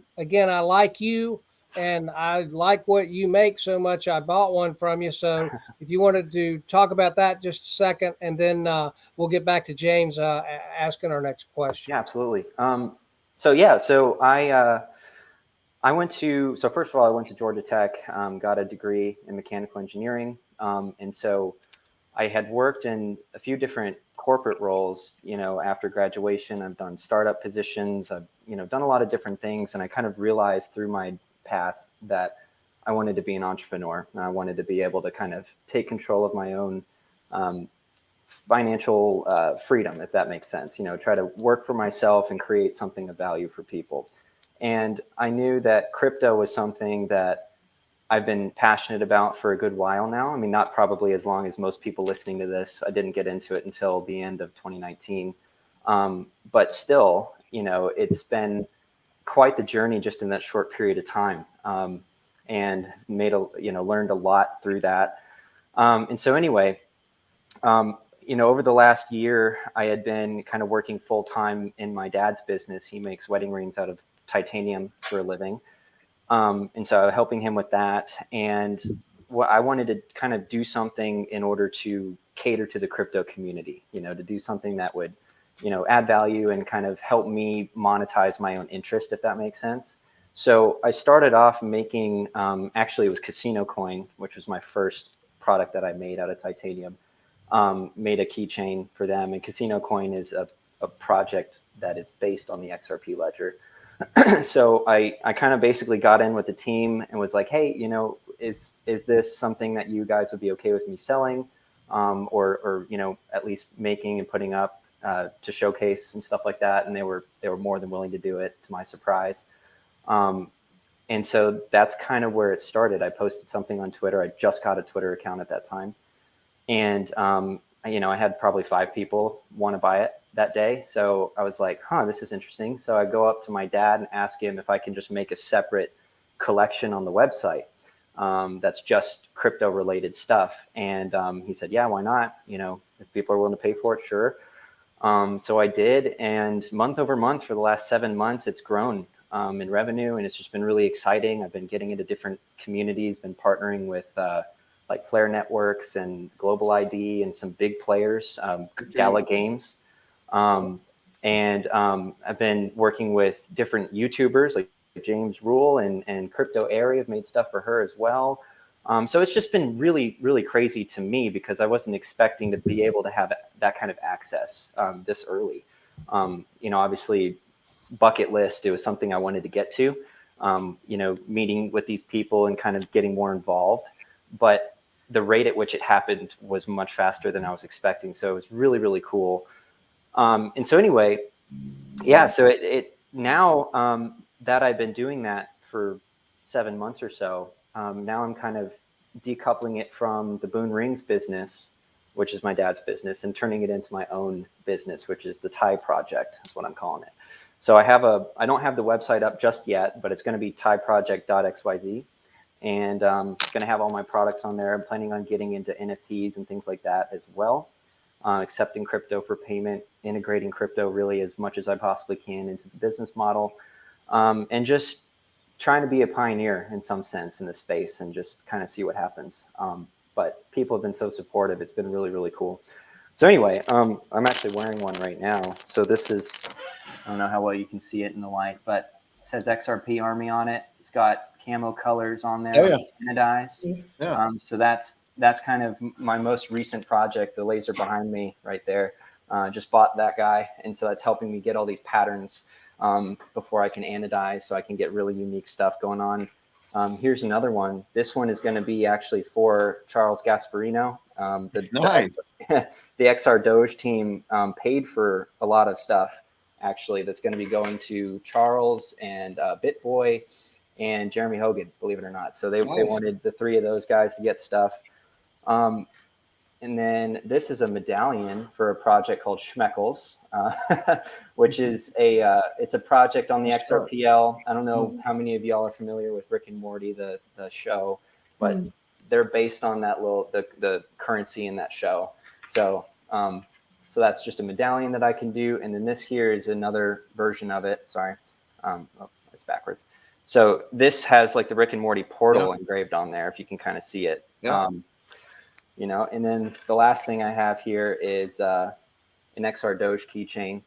S1: like you and I like what you make so much. I bought one from you. So if you wanted to talk about that just a second, and then we'll get back to James asking our next question.
S5: Yeah, absolutely. So So first of all, I went to Georgia Tech, got a degree in mechanical engineering. And so I had worked in a few different corporate roles, after graduation. I've done startup positions. I've, done a lot of different things. And I kind of realized through my path that I wanted to be an entrepreneur. And I wanted to be able to kind of take control of my own financial freedom, if that makes sense, try to work for myself and create something of value for people. And I knew that crypto was something that I've been passionate about for a good while now. I mean, not probably as long as most people listening to this. I didn't get into it until the end of 2019. But still, it's been quite the journey just in that short period of time, and learned a lot through that. And so anyway, over the last year, I had been kind of working full time in my dad's business. He makes wedding rings out of titanium for a living. And so helping him with that. And what I wanted to kind of do something in order to cater to the crypto community, to do something that would, add value and kind of help me monetize my own interest, if that makes sense. So I started off making, actually it was Casino Coin, which was my first product that I made out of titanium. Made a keychain for them, and Casino Coin is a project that is based on the XRP ledger. So I kind of basically got in with the team and was like, hey, is this something that you guys would be okay with me selling, or at least making and putting up to showcase and stuff like that? And they were more than willing to do it, to my surprise. And so that's kind of where it started. I posted something on Twitter. I just got a Twitter account at that time. And, I had probably 5 people want to buy it that day. So I was like, this is interesting. So I go up to my dad and ask him if I can just make a separate collection on the website that's just crypto related stuff. And he said, yeah, why not? If people are willing to pay for it, sure. So I did. And month over month for the last 7 months, it's grown in revenue. And it's just been really exciting. I've been getting into different communities, been partnering with like Flare Networks and Global ID and some big players, Gala Games. And I've been working with different YouTubers like James Rule and Crypto Area. Have made stuff for her as well. So it's just been really, really crazy to me because I wasn't expecting to be able to have that kind of access this early. Obviously, bucket list, it was something I wanted to get to, meeting with these people and kind of getting more involved. But the rate at which it happened was much faster than I was expecting. So it was really, really cool. And so anyway, yeah, so it now that I've been doing that for 7 months or so, now I'm kind of decoupling it from the Boone Rings business, which is my dad's business, and turning it into my own business, which is the TIE project, is what I'm calling it. So I don't have the website up just yet, but it's going to be tieproject.xyz. And going to have all my products on there. I'm planning on getting into NFTs and things like that as well. Accepting crypto for payment, integrating crypto really as much as I possibly can into the business model, and just trying to be a pioneer in some sense in this space and just kind of see what happens. But people have been so supportive. It's been really, really cool. So anyway, I'm actually wearing one right now. So this is, I don't know how well you can see it in the light, but it says XRP Army on it. It's got camo colors on there, anodized.
S3: Yeah.
S5: So that's kind of my most recent project. The laser behind me right there. Just bought that guy, and so that's helping me get all these patterns before I can anodize, so I can get really unique stuff going on. Here's another one. This one is going to be actually for Charles Gasparino.
S3: Nice.
S5: The XR Doge team paid for a lot of stuff actually that's going to be going to Charles and BitBoy and Jeremy Hogan, believe it or not. So they wanted the 3 of those guys to get stuff. And then this is a medallion for a project called Schmeckles, which is it's a project on the XRPL. I don't know how many of y'all are familiar with Rick and Morty, the show, but they're based on that the currency in that show. So so that's just a medallion that I can do. And then this here is another version of it. Sorry, it's backwards. So this has like the Rick and Morty portal engraved on there, if you can kind of see it.
S3: Yeah.
S5: And then the last thing I have here is an XR Doge keychain.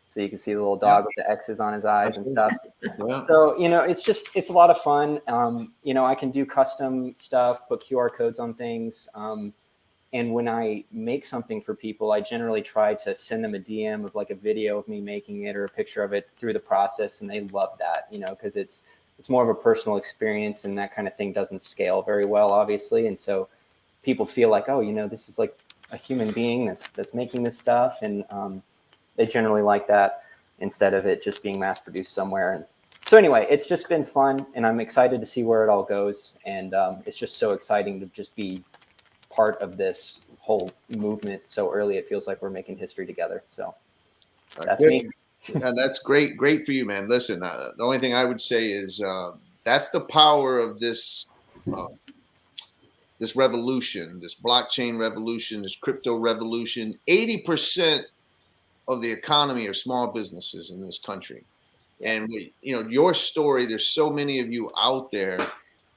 S5: so you can see the little dog with the X's on his eyes and stuff.
S3: Yeah.
S5: So, it's a lot of fun. I can do custom stuff, put QR codes on things. And when I make something for people, I generally try to send them a DM of like a video of me making it or a picture of it through the process. And they love that, because it's more of a personal experience, and that kind of thing doesn't scale very well, obviously. And so people feel like, oh, this is like a human being that's making this stuff. And they generally like that instead of it just being mass produced somewhere. And so anyway, it's just been fun, and I'm excited to see where it all goes. And it's just so exciting to just be part of this whole movement so early. It feels like we're making history together. So that's me.
S3: And that's great for you, man. Listen, the only thing I would say is that's the power of this this revolution, this blockchain revolution, this crypto revolution. 80% of the economy are small businesses in this country. And your story, there's so many of you out there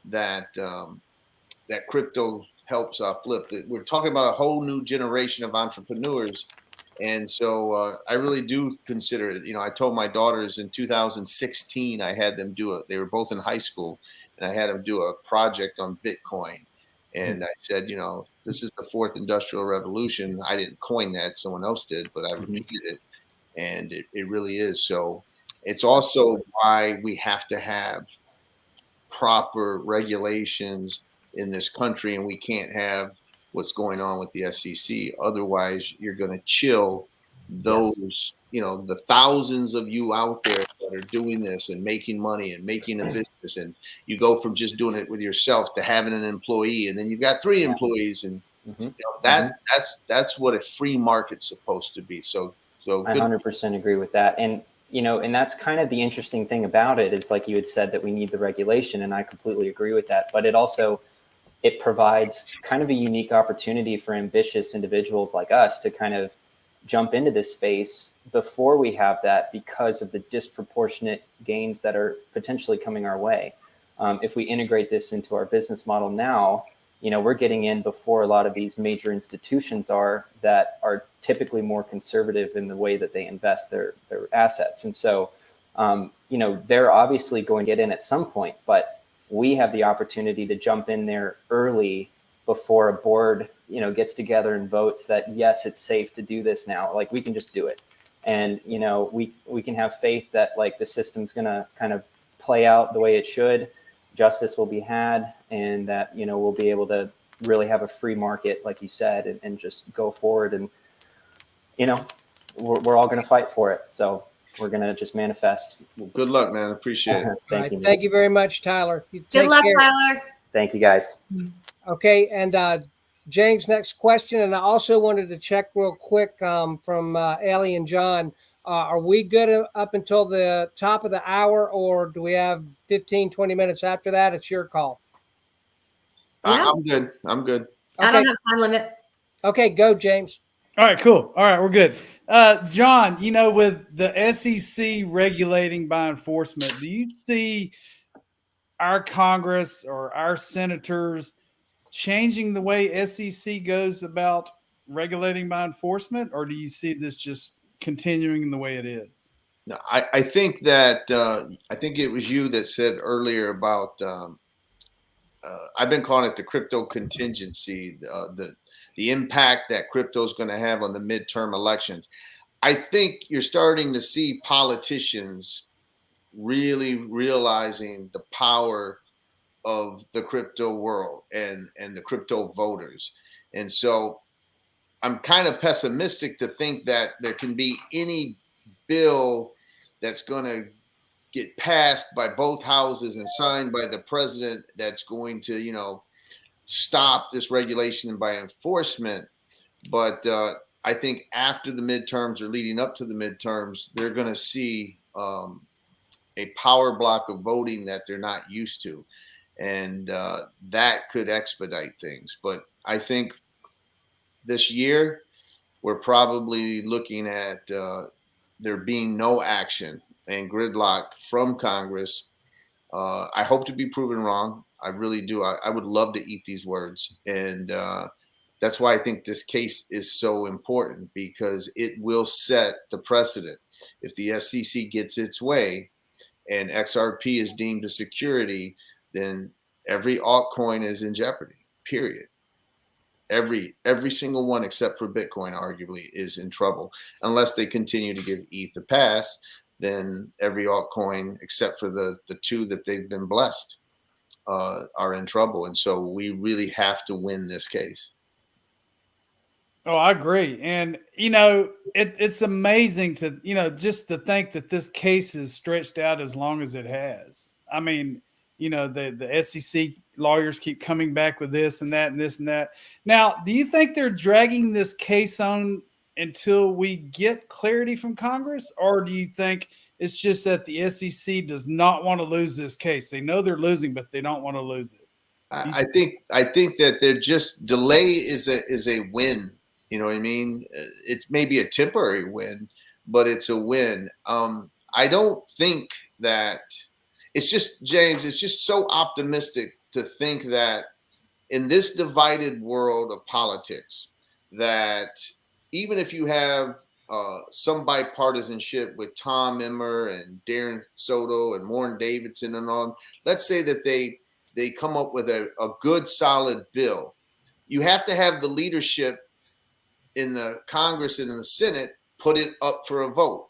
S3: that that crypto helps flip. We're talking about a whole new generation of entrepreneurs. And so I really do consider it. I told my daughters in 2016, I had them they were both in high school, and I had them do a project on Bitcoin. And I said, this is the fourth industrial revolution. I didn't coin that, someone else did, but I repeated it. And it really is. So it's also why we have to have proper regulations in this country, and we can't have what's going on with the SEC. Otherwise, you're going to chill those, the thousands of you out there that are doing this and making money and making a business. And you go from just doing it with yourself to having an employee, and then you've got 3 employees, and that's what a free market's supposed to be. So
S5: I 100% agree with that. And and that's kind of the interesting thing about it is, like you had said, that we need the regulation, and I completely agree with that. But it provides kind of a unique opportunity for ambitious individuals like us to kind of jump into this space before we have that, because of the disproportionate gains that are potentially coming our way. If we integrate this into our business model now, we're getting in before a lot of these major institutions that are typically more conservative in the way that they invest their assets. And so, they're obviously going to get in at some point, but we have the opportunity to jump in there early before a board, gets together and votes that, yes, it's safe to do this now. Like, we can just do it. And, we can have faith that like the system's going to kind of play out the way it should. Justice will be had, and that, we'll be able to really have a free market, like you said, and just go forward. And, we're all going to fight for it. So we're going to just manifest.
S3: Well, good luck, man. Appreciate it.
S1: Thank you very much, Tyler.
S2: Good luck, Tyler.
S5: Thank you, guys.
S1: Okay. And James, next question. And I also wanted to check real quick from Ellie and John. Are we good up until the top of the hour, or do we have 15, 20 minutes after that? It's your call.
S2: Yeah.
S3: I'm good.
S1: Okay.
S2: I don't have time limit.
S1: Okay, go, James.
S4: All right, cool. All right, we're good. John, with the SEC regulating by enforcement, do you see our Congress or our senators changing the way SEC goes about regulating by enforcement, or do you see this just continuing the way it is?
S3: No, I think that I think it was you that said earlier about I've been calling it the crypto contingency, the impact that crypto is going to have on the midterm elections. I think you're starting to see politicians really realizing the power of the crypto world and the crypto voters. And so I'm kind of pessimistic to think that there can be any bill that's going to get passed by both houses and signed by the president that's going to, stop this regulation by enforcement. But I think after the midterms or leading up to the midterms, they're going to see a power block of voting that they're not used to. And that could expedite things. But I think this year, we're probably looking at there being no action and gridlock from Congress. I hope to be proven wrong. I really do. I would love to eat these words. And That's why I think this case is so important, because it will set the precedent. If the SEC gets its way and XRP is deemed a security, then every altcoin is in jeopardy, period. Every single one except for Bitcoin arguably is in trouble. Unless they continue to give ETH a pass, then every altcoin except for the two that they've been blessed are in trouble. And so we really have to win this case.
S4: Oh, I agree. And, you know, it's amazing to, you know, just to think that this case is stretched out as long as it has. I mean, you know, the SEC lawyers keep coming back with this and that and this and that. Now, do you think they're dragging this case on until we get clarity from Congress? Or do you think it's just that the SEC does not want to lose this case? They know they're losing, but they don't want to lose it.
S3: I think that they're just, delay is a win. You know what I mean? It's maybe a temporary win, but it's a win. I don't think that it's just, James, it's just so optimistic to think that in this divided world of politics, that even if you have some bipartisanship with Tom Emmer and Darren Soto and Warren Davidson and all, let's say that they come up with a good, solid bill. You have to have the leadership in the Congress and in the Senate put it up for a vote.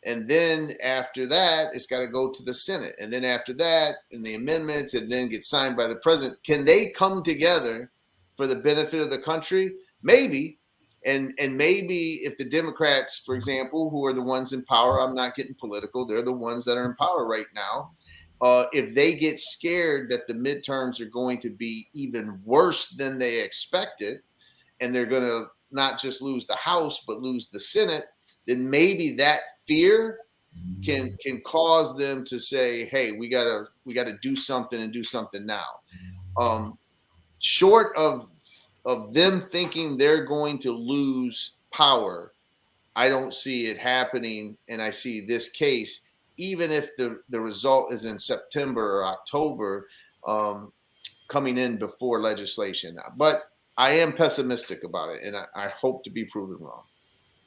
S3: And then after that, it's got to go to the Senate. And then after that, in the amendments, and then get signed by the president. Can they come together for the benefit of the country? Maybe. And maybe if the Democrats, for example, who are the ones in power, I'm not getting political, they're the ones that are in power right now. If they get scared that the midterms are going to be even worse than they expected, and they're going to not just lose the House, but lose the Senate, then maybe that fear can cause them to say, hey, we gotta do something, and do something now. Short of them thinking they're going to lose power, I don't see it happening. And I see this case, even if the result is in September or October, coming in before legislation. But I am pessimistic about it, and I hope to be proven wrong.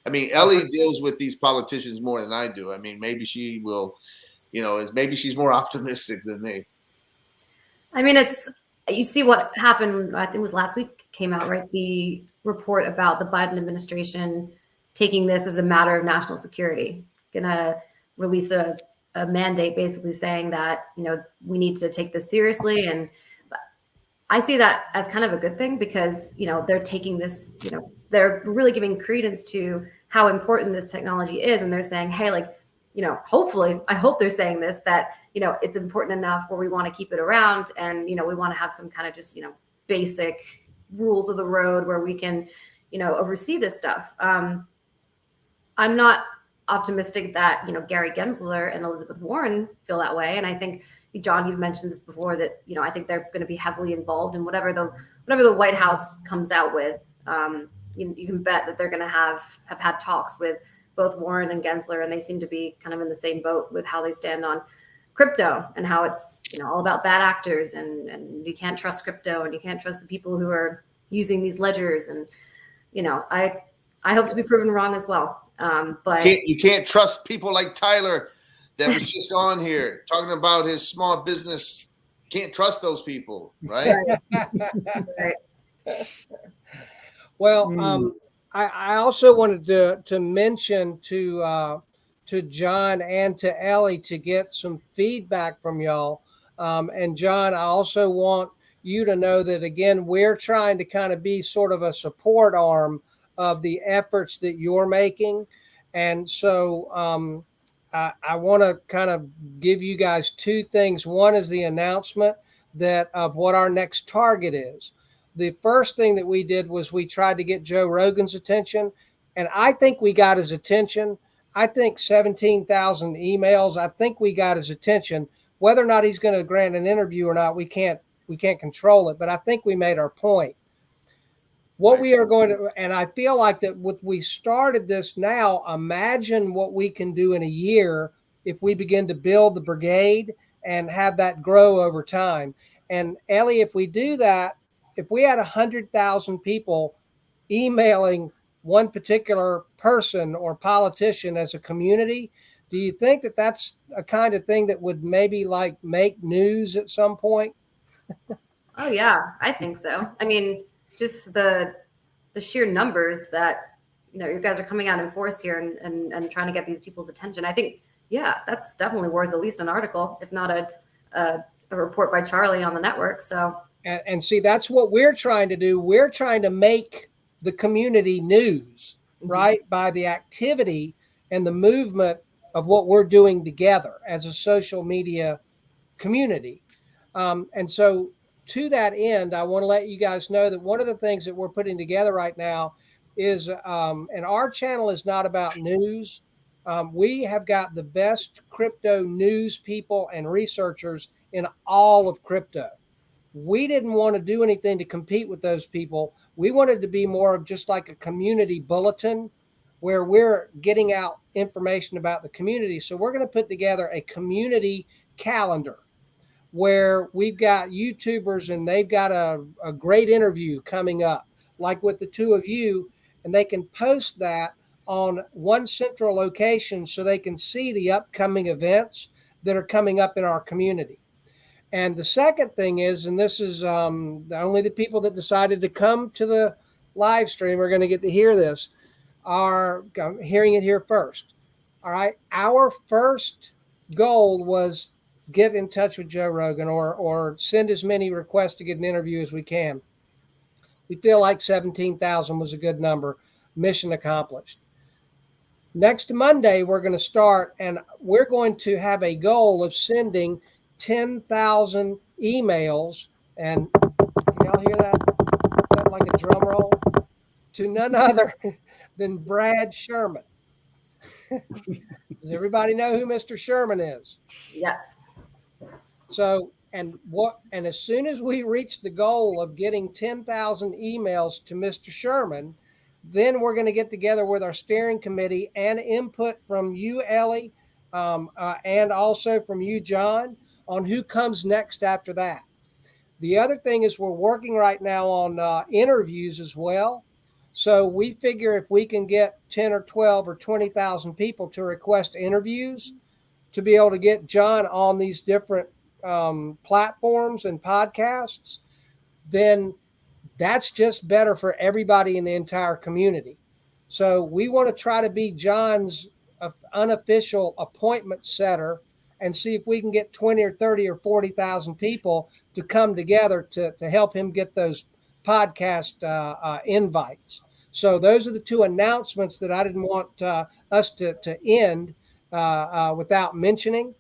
S3: I mean, Ellie deals with these politicians more than I do. I mean, maybe she will, you know, maybe she's more optimistic than me.
S2: I mean, you see what happened, I think it was last week, came out, right? The report about the Biden administration taking this as a matter of national security, gonna release a mandate basically saying that, you know, we need to take this seriously. And I see that as kind of a good thing, because, you know, they're taking this, you know, they're really giving credence to how important this technology is. And they're saying, hey, like, you know, hopefully, I hope they're saying this, that, you know, it's important enough where we want to keep it around. And, you know, we want to have some kind of just, you know, basic rules of the road where we can, you know, oversee this stuff. I'm not optimistic that, you know, Gary Gensler and Elizabeth Warren feel that way. And I think, John, you've mentioned this before, that, you know, I think they're going to be heavily involved in whatever the White House comes out with. You can bet that they're going to have had talks with both Warren and Gensler, and they seem to be kind of in the same boat with how they stand on crypto and how it's, you know, all about bad actors, and you can't trust crypto, and you can't trust the people who are using these ledgers. And, you know, I hope to be proven wrong as well. But
S3: you can't trust people like Tyler that was just on here talking about his small business. Can't trust those people, right?
S2: Right.
S1: Well, I also wanted to mention to John and to Ellie to get some feedback from y'all. And John, I also want you to know that, again, we're trying to kind of be sort of a support arm of the efforts that you're making. And so I want to kind of give you guys two things. One is the announcement of what our next target is. The first thing that we did was we tried to get Joe Rogan's attention, and I think we got his attention. I think 17,000 emails. I think we got his attention. Whether or not he's going to grant an interview or not, we can't control it, but I think we made our point. What we are going to, and I feel like that we started this now, imagine what we can do in a year if we begin to build the brigade and have that grow over time. And Ellie, if we do that, if we had 100,000 people emailing one particular person or politician as a community. Do you think that that's a kind of thing that would maybe like make news at some point?
S2: Oh yeah, I think so. I mean, just the sheer numbers that you guys are coming out in force here and trying to get these people's attention. I think, yeah, that's definitely worth at least an article, if not a report by Charlie on the network. So
S1: and see, that's what we're trying to do. We're trying to make the community news, right? By the activity and the movement of what we're doing together as a social media community. And so to that end, I want to let you guys know that one of the things that we're putting together right now is, and our channel is not about news. We have got the best crypto news people and researchers in all of crypto. We didn't want to do anything to compete with those people. We wanted to be more of just like a community bulletin where we're getting out information about the community. So we're going to put together a community calendar where we've got YouTubers and they've got a great interview coming up, like with the two of you, and they can post that on one central location so they can see the upcoming events that are coming up in our community. And the second thing is, and this is only the people that decided to come to the live stream are going to get to hear this, are hearing it here first. All right. Our first goal was get in touch with Joe Rogan or send as many requests to get an interview as we can. We feel like 17,000 was a good number. Mission accomplished. Next Monday, we're going to start, and we're going to have a goal of sending 10,000 emails. And can y'all hear that? Is that like a drum roll? To none other than Brad Sherman. Does everybody know who Mr. Sherman is?
S2: yes.
S1: So, and as soon as we reach the goal of getting 10,000 emails to Mr. Sherman, then we're going to get together with our steering committee and input from you, Ellie, and also from you, John, on who comes next after that. The other thing is we're working right now on interviews as well. So we figure if we can get 10 or 12 or 20,000 people to request interviews to be able to get John on these different platforms and podcasts, then that's just better for everybody in the entire community. So we want to try to be John's unofficial appointment setter and see if we can get 20 or 30 or 40,000 people to come together to help him get those podcast invites. So those are the two announcements that I didn't want us to end without mentioning.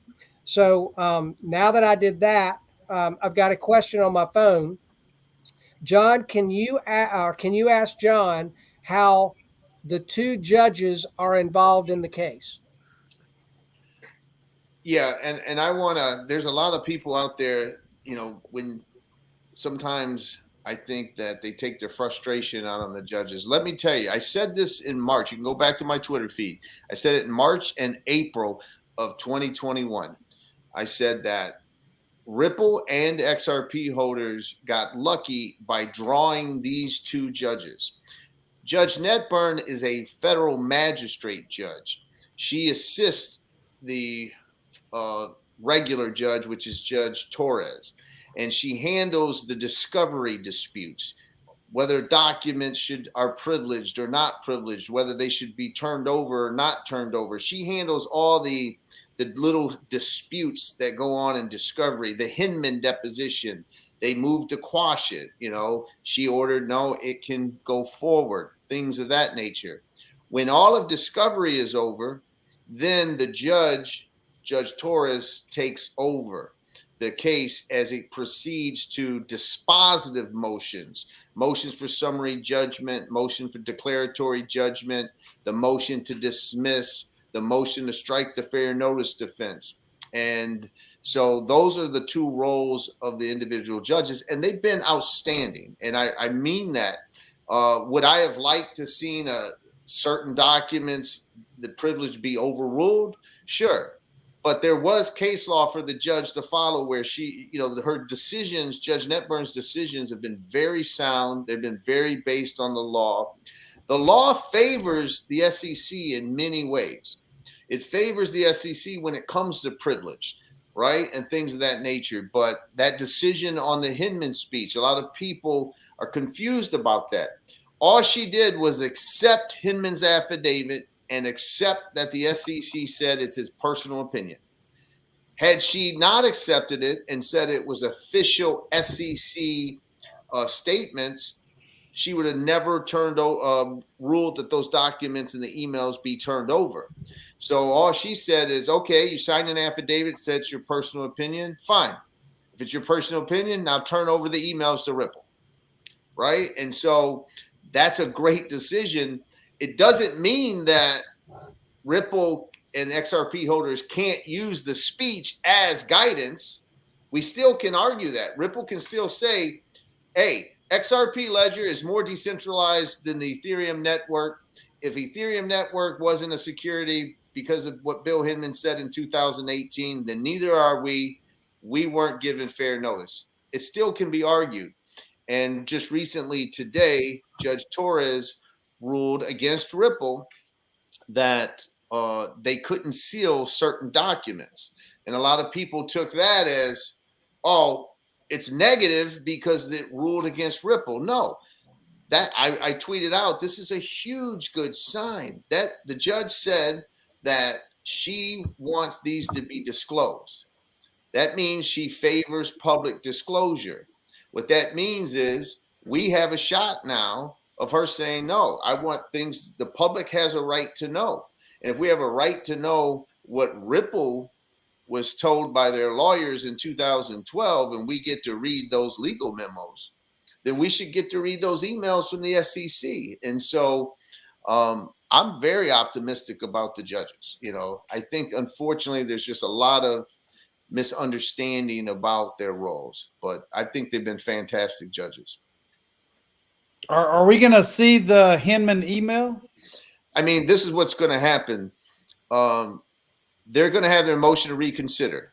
S1: So now that I did that, I've got a question on my phone. John, can you ask John how the two judges are involved in the case?
S3: Yeah, and I want to, there's a lot of people out there, when sometimes I think that they take their frustration out on the judges. Let me tell you, I said this in March. You can go back to my Twitter feed. I said it in March and April of 2021. I said that Ripple and XRP holders got lucky by drawing these two judges. Judge Netburn is a federal magistrate judge. She assists the regular judge, which is Judge Torres, and she handles the discovery disputes, whether documents are privileged or not privileged, whether they should be turned over or not turned over. She handles all the little disputes that go on in discovery. The Hinman deposition, they moved to quash it. She ordered, no, it can go forward, things of that nature. When all of discovery is over, then the Judge Torres, takes over the case as it proceeds to dispositive motions for summary judgment, motion for declaratory judgment, the motion to dismiss, the motion to strike the fair notice defense. And so those are the two roles of the individual judges, and they've been outstanding. And I mean that. Would I have liked to seen certain documents, the privilege be overruled? Sure. But there was case law for the judge to follow where she, her decisions, Judge Netburn's decisions have been very sound. They've been very based on the law. The law favors the SEC in many ways. It favors the SEC when it comes to privilege, right? And things of that nature. But that decision on the Hinman speech, a lot of people are confused about that. All she did was accept Hinman's affidavit and accept that the SEC said it's his personal opinion. Had she not accepted it and said it was official SEC statements, she would have never ruled that those documents and the emails be turned over. So all she said is, okay, you signed an affidavit, said it's your personal opinion, fine. If it's your personal opinion, now turn over the emails to Ripple, right? And so that's a great decision. It doesn't mean that Ripple and XRP holders can't use the speech as guidance. We still can argue that. Ripple can still say, hey, XRP ledger is more decentralized than the Ethereum network. If Ethereum network wasn't a security because of what Bill Hinman said in 2018, then neither are we. We weren't given fair notice. It still can be argued. And just recently today, Judge Torres ruled against Ripple that they couldn't seal certain documents. And a lot of people took that as, oh, it's negative because it ruled against Ripple. No, that I tweeted out, this is a huge good sign that the judge said that she wants these to be disclosed. That means she favors public disclosure. What that means is we have a shot now of her saying, no, I want things, the public has a right to know. And if we have a right to know what Ripple was told by their lawyers in 2012, and we get to read those legal memos, then we should get to read those emails from the SEC. And so I'm very optimistic about the judges. I think, unfortunately, there's just a lot of misunderstanding about their roles, but I think they've been fantastic judges.
S4: Are we going to see the Hinman email?
S3: I mean, this is what's going to happen. They're going to have their motion to reconsider.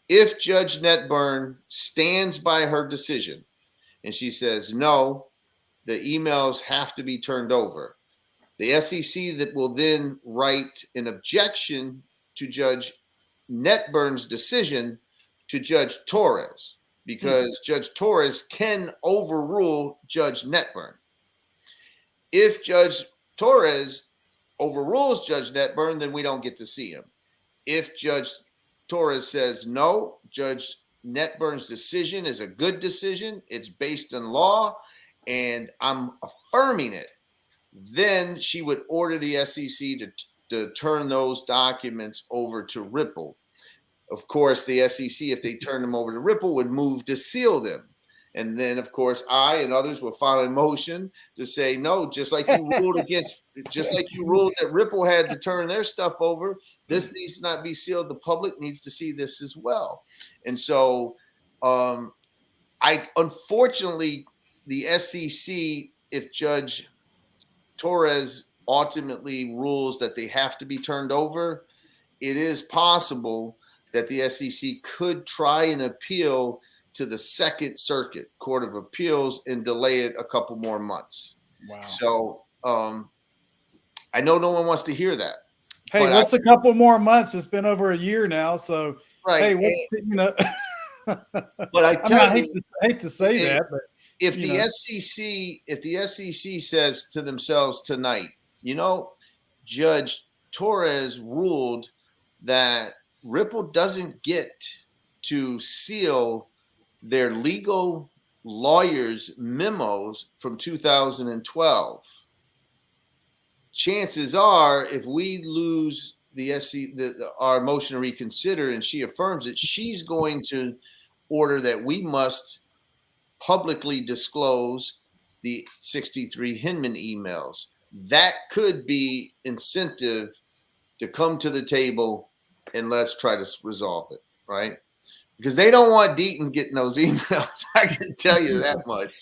S3: If Judge Netburn stands by her decision and she says, no, the emails have to be turned over, the SEC that will then write an objection to Judge Netburn's decision to Judge Torres, because Judge Torres can overrule Judge Netburn. If Judge Torres overrules Judge Netburn, then we don't get to see him. If Judge Torres says, no, Judge Netburn's decision is a good decision, it's based on law, and I'm affirming it, then she would order the SEC to turn those documents over to Ripple. Of course, the SEC, if they turn them over to Ripple, would move to seal them. And then, of course, I and others will file a motion to say, no, just like you ruled that Ripple had to turn their stuff over, this needs to not be sealed. The public needs to see this as well. And so unfortunately, the SEC, if Judge Torres ultimately rules that they have to be turned over, it is possible that the SEC could try and appeal to the Second Circuit Court of Appeals and delay it a couple more months.
S4: Wow.
S3: So I know no one wants to hear that.
S4: Hey, what's a couple more months? It's been over a year now. So,
S3: right.
S4: Hey,
S3: but I
S4: hate to say that, but
S3: if the SEC says to themselves tonight, Judge Torres ruled that Ripple doesn't get to seal their legal lawyers' memos from 2012. Chances are, if we lose our motion to reconsider and she affirms it, she's going to order that we must publicly disclose the 63 Hinman emails. That could be incentive to come to the table and let's try to resolve it, right? Because they don't want Deaton getting those emails. I can tell you that much.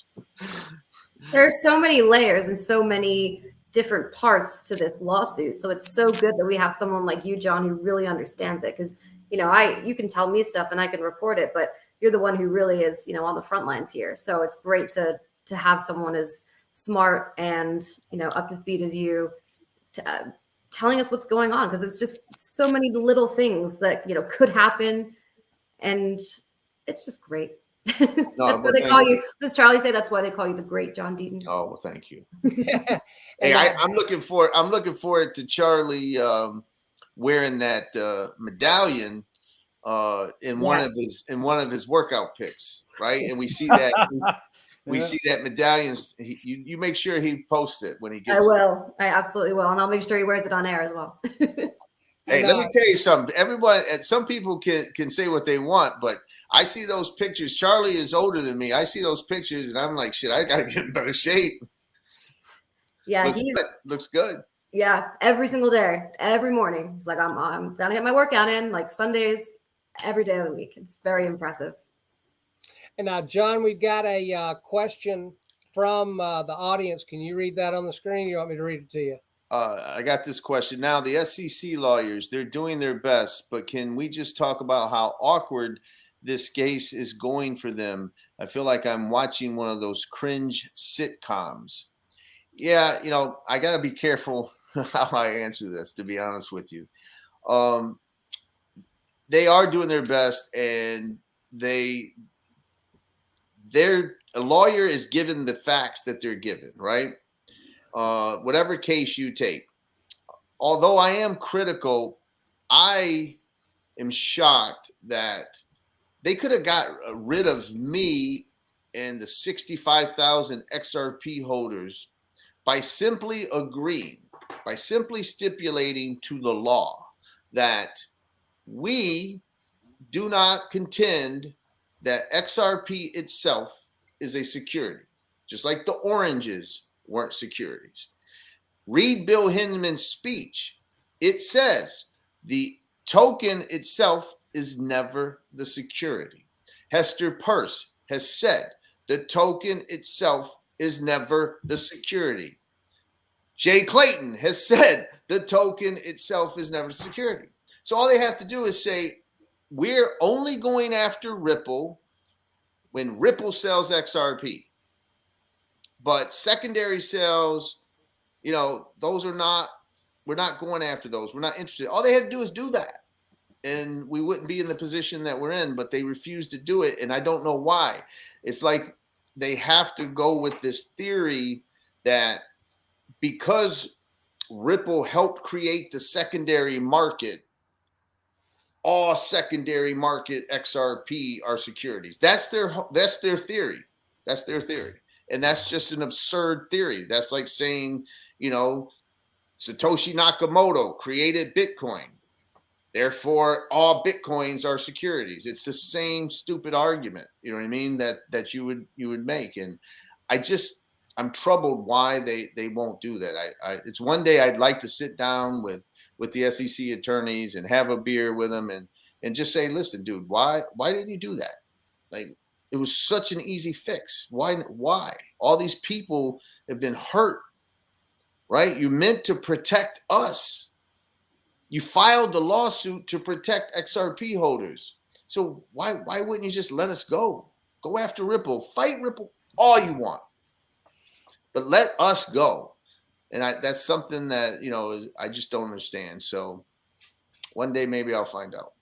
S2: There are so many layers and so many different parts to this lawsuit. So it's so good that we have someone like you, John, who really understands it. Because you know, you can tell me stuff and I can report it, but you're the one who really is, you know, on the front lines here. So it's great to have someone as smart and, you know, up to speed as you, telling us what's going on, because it's just so many little things that, you know, could happen, and it's just great. That's what they call you. What does Charlie say? That's why they call you the great John Deaton.
S3: Oh, well, thank you. Hey, I'm looking forward to Charlie wearing that medallion in one of his workout pics, right? And we see that we see that medallion. You make sure he posts it when he gets. I
S2: absolutely will, and I'll make sure he wears it on air as well.
S3: Hey, let me tell you something. Everyone, and some people can say what they want, but I see those pictures. Charlie is older than me. I see those pictures, and I'm like, shit, I got to get in better shape.
S2: Yeah,
S3: looks good.
S2: Yeah, every single day, every morning. He's like, I'm gonna get my workout in. Like Sundays, every day of the week. It's very impressive.
S1: And now, John, we've got a question from the audience. Can you read that on the screen? You want me to read it to you?
S3: I got this question. Now, the SEC lawyers, they're doing their best, but can we just talk about how awkward this case is going for them? I feel like I'm watching one of those cringe sitcoms. Yeah, you know, I got to be careful how I answer this, to be honest with you. They are doing their best, and a lawyer is given the facts that they're given, right? Whatever case you take. Although I am critical, I am shocked that they could have got rid of me and the 65,000 XRP holders by simply stipulating to the law that we do not contend that XRP itself is a security, just like the oranges weren't securities. Read Bill Hinman's speech. It says the token itself is never the security. Hester Peirce has said the token itself is never the security. Jay Clayton has said the token itself is never security. So all they have to do is say, we're only going after Ripple when Ripple sells XRP. But secondary sales, you know, those are not, we're not going after those. We're not interested. All they had to do is do that, and we wouldn't be in the position that we're in, but they refused to do it. And I don't know why. It's like they have to go with this theory that because Ripple helped create the secondary market, all secondary market XRP are securities. That's their theory. That's their theory. And that's just an absurd theory. That's like saying, you know, Satoshi Nakamoto created Bitcoin. Therefore, all Bitcoins are securities. It's the same stupid argument, you know what I mean, that you would make. And I'm troubled why they won't do that. It's one day I'd like to sit down with the SEC attorneys and have a beer with them and just say, listen, dude, why didn't you do that? Like, it was such an easy fix. Why? All these people have been hurt, right? You meant to protect us. You filed the lawsuit to protect XRP holders. So why wouldn't you just let us go? Go after Ripple. Fight Ripple all you want. But let us go. And that's something that, you know, I just don't understand. So one day maybe I'll find out.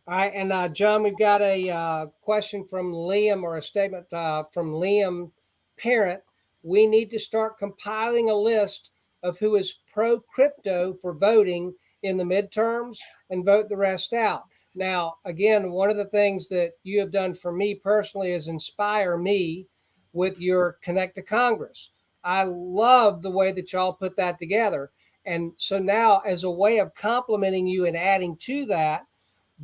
S1: All right, and John, we've got a question from Liam, or a statement from Liam Parent. We need to start compiling a list of who is pro-crypto for voting in the midterms and vote the rest out. Now, again, one of the things that you have done for me personally is inspire me with your Connect to Congress. I love the way that y'all put that together. And so now, as a way of complimenting you and adding to that,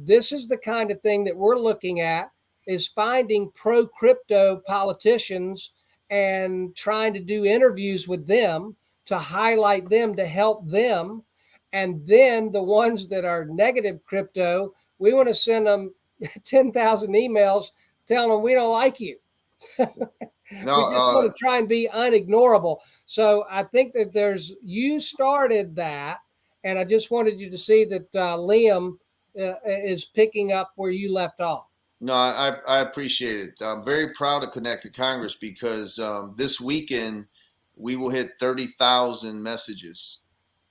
S1: this is the kind of thing that we're looking at, is finding pro-crypto politicians and trying to do interviews with them to highlight them, to help them. And then the ones that are negative crypto, we want to send them 10,000 emails telling them we don't like you.
S3: No,
S1: we just want to try and be unignorable. So I think that you started that, and I just wanted you to see that Liam is picking up where you left off.
S3: No, I appreciate it. I'm very proud to connect to Congress because this weekend we will hit 30,000 messages.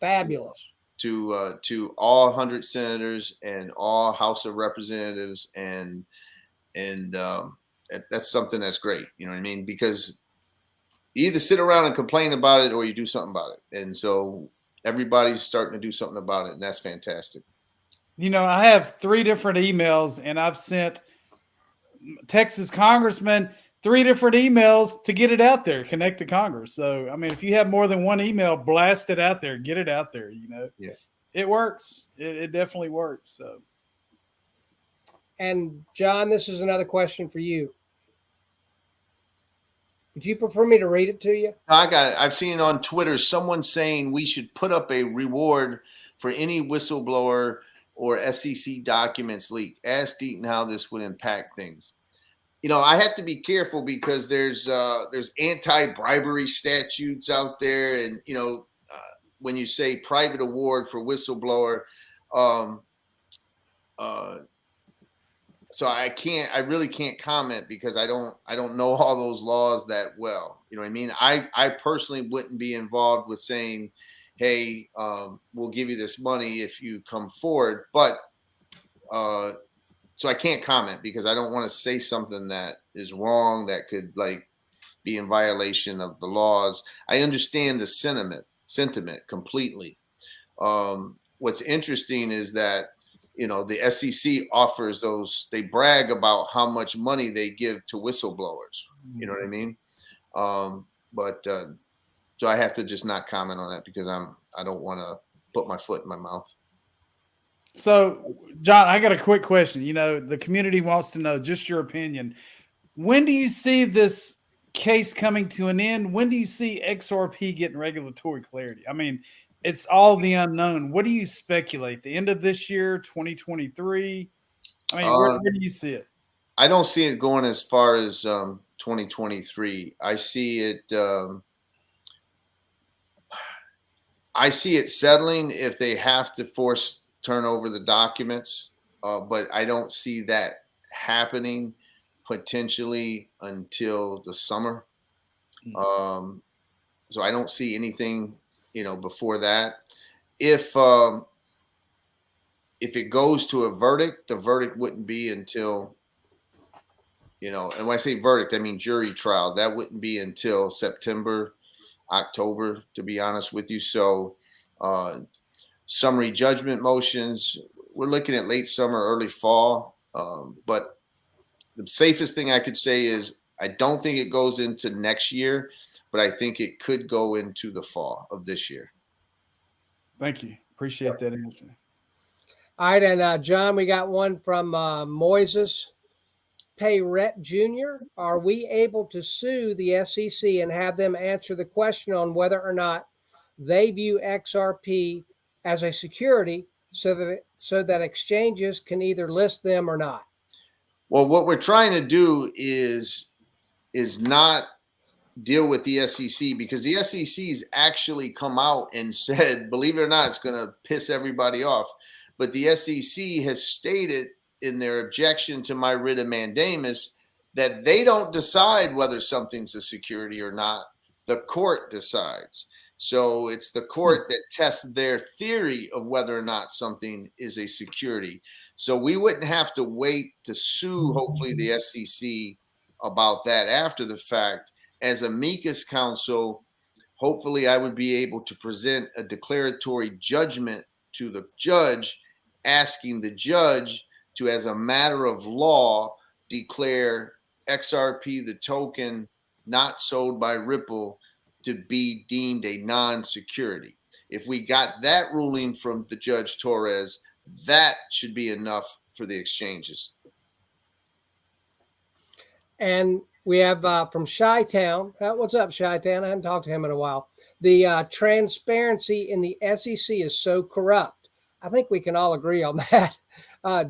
S1: Fabulous.
S3: To all 100 senators and all House of Representatives, and that's something that's great. You know what I mean? Because you either sit around and complain about it or you do something about it. And so everybody's starting to do something about it, and that's fantastic.
S4: You know, I have 3 different emails, and I've sent Texas congressman 3 different emails to get it out there, connect to Congress. So, I mean, if you have more than one email, blast it out there, get it out there, you know.
S3: Yeah.
S4: It works. It definitely works. So.
S1: And John, this is another question for you. Would you prefer me to read it to you?
S3: I got it. I've seen it on Twitter. Someone saying we should put up a reward for any whistleblower or SEC documents leak. Ask Deaton how this would impact things. You know, I have to be careful because there's anti-bribery statutes out there, and you know, when you say private award for whistleblower, so I really can't comment because I don't know all those laws that well. You know what I mean? I personally wouldn't be involved with saying, hey, we'll give you this money if you come forward, but so I can't comment because I don't want to say something that is wrong that could like be in violation of the laws. I understand the sentiment completely. What's interesting is that, you know, the SEC offers those, they brag about how much money they give to whistleblowers. You know what I mean? So I have to just not comment on that because I don't want to put my foot in my mouth.
S4: So, John, I got a quick question. You know, the community wants to know just your opinion. When do you see this case coming to an end? When do you see XRP getting regulatory clarity? I mean, it's all the unknown. What do you speculate? The end of this year, 2023? I mean, where do you see it?
S3: I don't see it going as far as 2023. I see it settling if they have to turn over the documents, but I don't see that happening potentially until the summer. So I don't see anything, you know, before that. If it goes to a verdict, the verdict wouldn't be until, you know, and when I say verdict, I mean jury trial. That wouldn't be until September, October, to be honest with you. So summary judgment motions, we're looking at late summer, early fall. But the safest thing I could say is I don't think it goes into next year, but I think it could go into the fall of this year.
S4: Thank you. Appreciate that answer.
S1: All right, and John, we got one from Moises Payret Jr. Are we able to sue the SEC and have them answer the question on whether or not they view XRP as a security so that exchanges can either list them or not?
S3: Well, what we're trying to do is not deal with the SEC because the SEC's actually come out and said, believe it or not, it's going to piss everybody off. But the SEC has stated in their objection to my writ of mandamus that they don't decide whether something's a security or not. The court decides. So it's the court that tests their theory of whether or not something is a security. So we wouldn't have to wait to sue, hopefully, the SEC about that after the fact. As amicus counsel, hopefully I would be able to present a declaratory judgment to the judge, asking the judge to, as a matter of law, declare XRP, the token not sold by Ripple, to be deemed a non-security. If we got that ruling from the Judge Torres, that should be enough for the exchanges.
S1: And we have from Chi-Town. What's up, Chi-Town? I haven't talked to him in a while. The transparency in the SEC is so corrupt. I think we can all agree on that.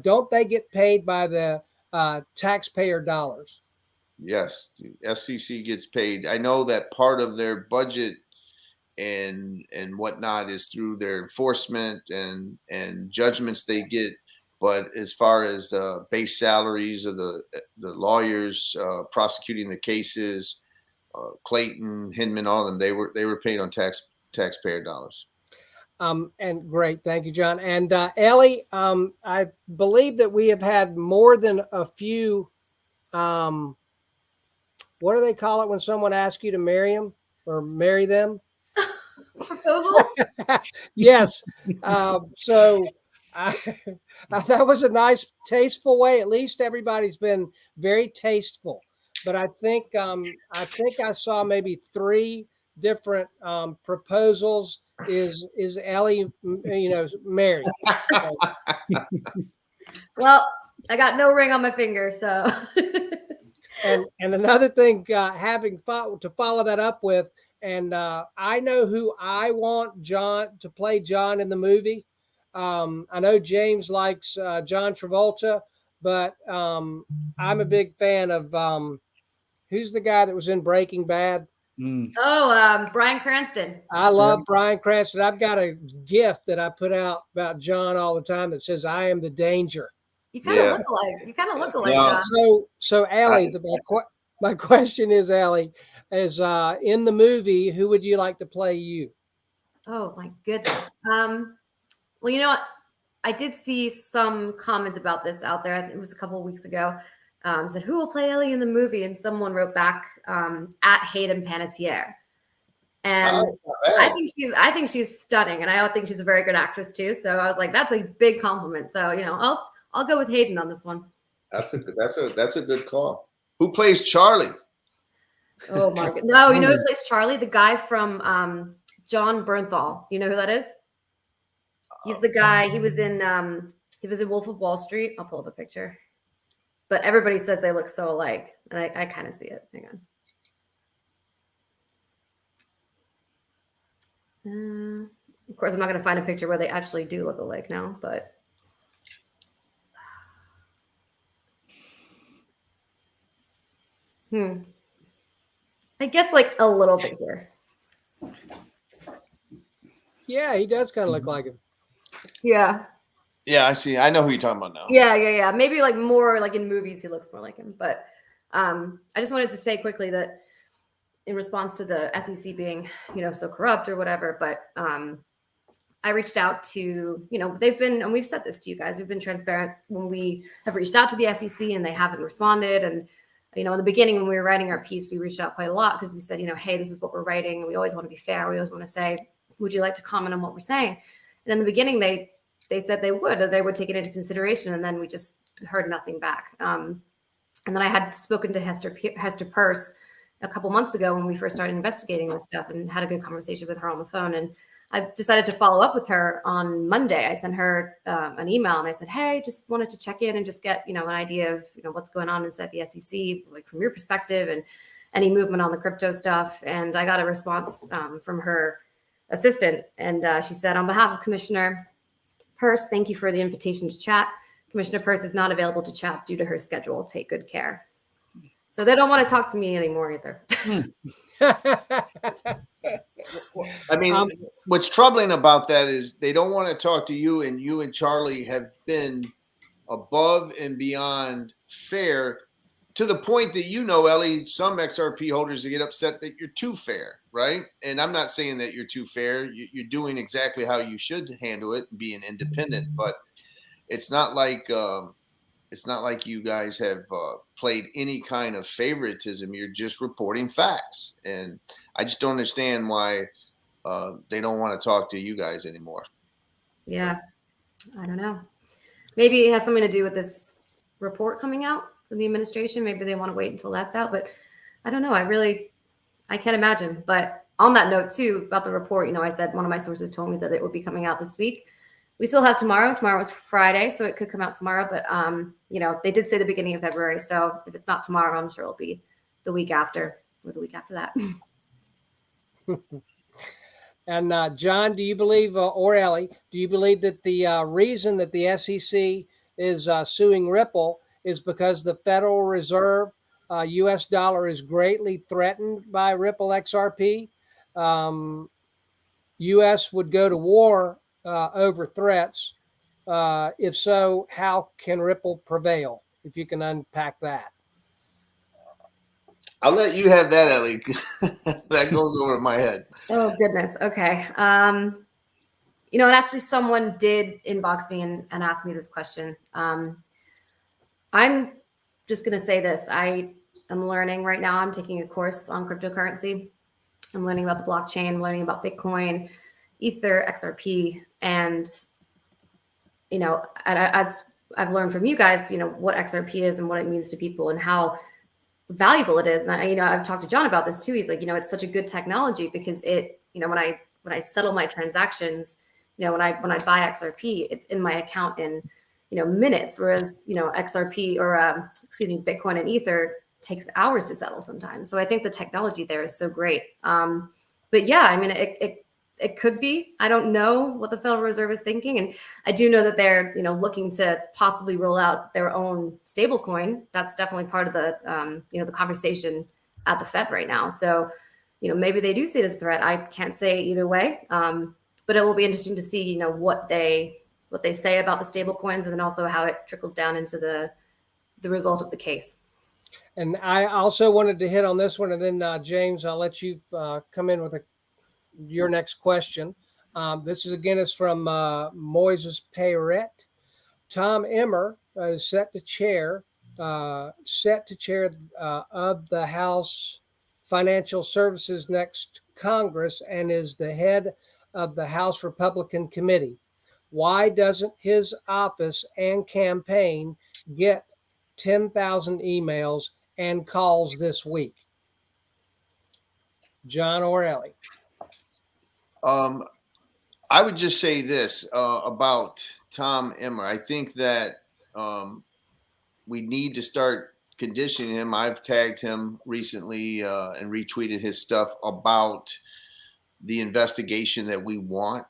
S1: Don't they get paid by the taxpayer dollars?
S3: Yes, the SEC gets paid. I know that part of their budget and whatnot is through their enforcement and judgments they get But as far as the base salaries of the lawyers prosecuting the cases, Clayton, Hinman, all of them, they were paid on taxpayer dollars.
S1: And great. Thank you, John. And Ellie, I believe that we have had more than a few, what do they call it when someone asks you to marry them or marry them?
S2: Proposal?
S1: Yes. So that was a nice, tasteful way. At least everybody's been very tasteful. But I think I saw maybe 3 different proposals. Is Ellie, married?
S2: Well, I got no ring on my finger, so.
S1: And another thing, having to follow that up with, and I know who I want John to play John in the movie. I know James likes John Travolta, but I'm a big fan of who's the guy that was in Breaking Bad?
S2: Oh, Bryan Cranston.
S1: I love Bryan Cranston. I've got a gift that I put out about John all the time that says, "I am the danger."
S2: You kind of look alike. You kind of look alike, John.
S1: So Ellie, my question is, Ellie, is in the movie, who would you like to play you?
S2: Oh my goodness. Well, you know what? I did see some comments about this out there. I think it was a couple of weeks ago. Said, who will play Ellie in the movie? And someone wrote back at Hayden Panettiere. And I think she's stunning, and I think she's a very good actress too. So I was like, that's a big compliment. So I'll go with Hayden on this one.
S3: That's a good call. Who plays Charlie?
S2: Oh my god! No, you know who plays Charlie? The guy from John Bernthal. You know who that is? He's the guy. He was in Wolf of Wall Street. I'll pull up a picture. But everybody says they look so alike, and I kind of see it. Hang on. Of course, I'm not going to find a picture where they actually do look alike now, but. I guess like a little bit here.
S1: Yeah, he does kind of look like him.
S2: Yeah.
S3: Yeah, I see. I know who you're talking about now.
S2: Yeah. Maybe like more like in movies, he looks more like him. But I just wanted to say quickly that in response to the SEC being, so corrupt or whatever, but I reached out to, they've been, and we've said this to you guys, we've been transparent when we have reached out to the SEC and they haven't responded. And, in the beginning when we were writing our piece, we reached out quite a lot because we said, hey, this is what we're writing. And we always want to be fair. We always want to say, would you like to comment on what we're saying? And in the beginning, they said they would take it into consideration. And then we just heard nothing back. And then I had spoken to Hester Peirce a couple months ago when we first started investigating this stuff and had a good conversation with her on the phone. And I decided to follow up with her on Monday. I sent her an email and I said, hey, just wanted to check in and just get, an idea of, what's going on inside the SEC, like from your perspective and any movement on the crypto stuff. And I got a response from her assistant. And she said, on behalf of Commissioner Peirce, thank you for the invitation to chat. Commissioner Peirce is not available to chat due to her schedule. Take good care. So they don't want to talk to me anymore either.
S3: I mean, what's troubling about that is they don't want to talk to you, and you and Charlie have been above and beyond fair to the point that, Ellie, some XRP holders get upset that you're too fair, right? And I'm not saying that you're too fair. You're doing exactly how you should handle it, being independent, but it's not like you guys have played any kind of favoritism. You're just reporting facts. And I just don't understand why they don't want to talk to you guys anymore. Yeah.
S2: I don't know. Maybe it has something to do with this report coming out from the administration. Maybe they want to wait until that's out. But I don't know. I can't imagine. But on that note, too, about the report, I said one of my sources told me that it would be coming out this week. We still have tomorrow. Tomorrow is Friday, so it could come out tomorrow. But, they did say the beginning of February. So if it's not tomorrow, I'm sure it'll be the week after or the week after that.
S1: And John, do you believe, or Ellie, do you believe that the reason that the SEC is suing Ripple is because the Federal Reserve U.S. dollar is greatly threatened by Ripple XRP? U.S. would go to war over threats. If so, how can Ripple prevail? If you can unpack that.
S3: I'll let you have that, Ellie. That goes over my head.
S2: Oh, goodness. Okay. And actually someone did inbox me and ask me this question. I'm just going to say this. I am learning right now. I'm taking a course on cryptocurrency. I'm learning about the blockchain, learning about Bitcoin, Ether, XRP. And, as I've learned from you guys, what XRP is and what it means to people and how valuable it is. And I've talked to John about this too. He's like, it's such a good technology because it, when I settle my transactions, when I buy XRP, it's in my account in, minutes, whereas, XRP or Bitcoin and Ether takes hours to settle sometimes. So I think the technology there is so great. But yeah, I mean, it could be. I don't know what the Federal Reserve is thinking, and I do know that they're looking to possibly roll out their own stable coin. That's definitely part of the the conversation at the Fed right now. So maybe they do see it as a threat. I can't say either way, but it will be interesting to see what they say about the stable coins, and then also how it trickles down into the result of the case.
S1: And I also wanted to hit on this one, and then James, I'll let you come in with your next question. This is from Moises Terrett. Tom Emmer is set to chair of the House Financial Services next Congress and is the head of the House Republican Committee. Why doesn't his office and campaign get 10,000 emails and calls this week? John or Ellie?
S3: I would just say this about Tom Emmer. I think that we need to start conditioning him. I've tagged him recently and retweeted his stuff about the investigation that we want,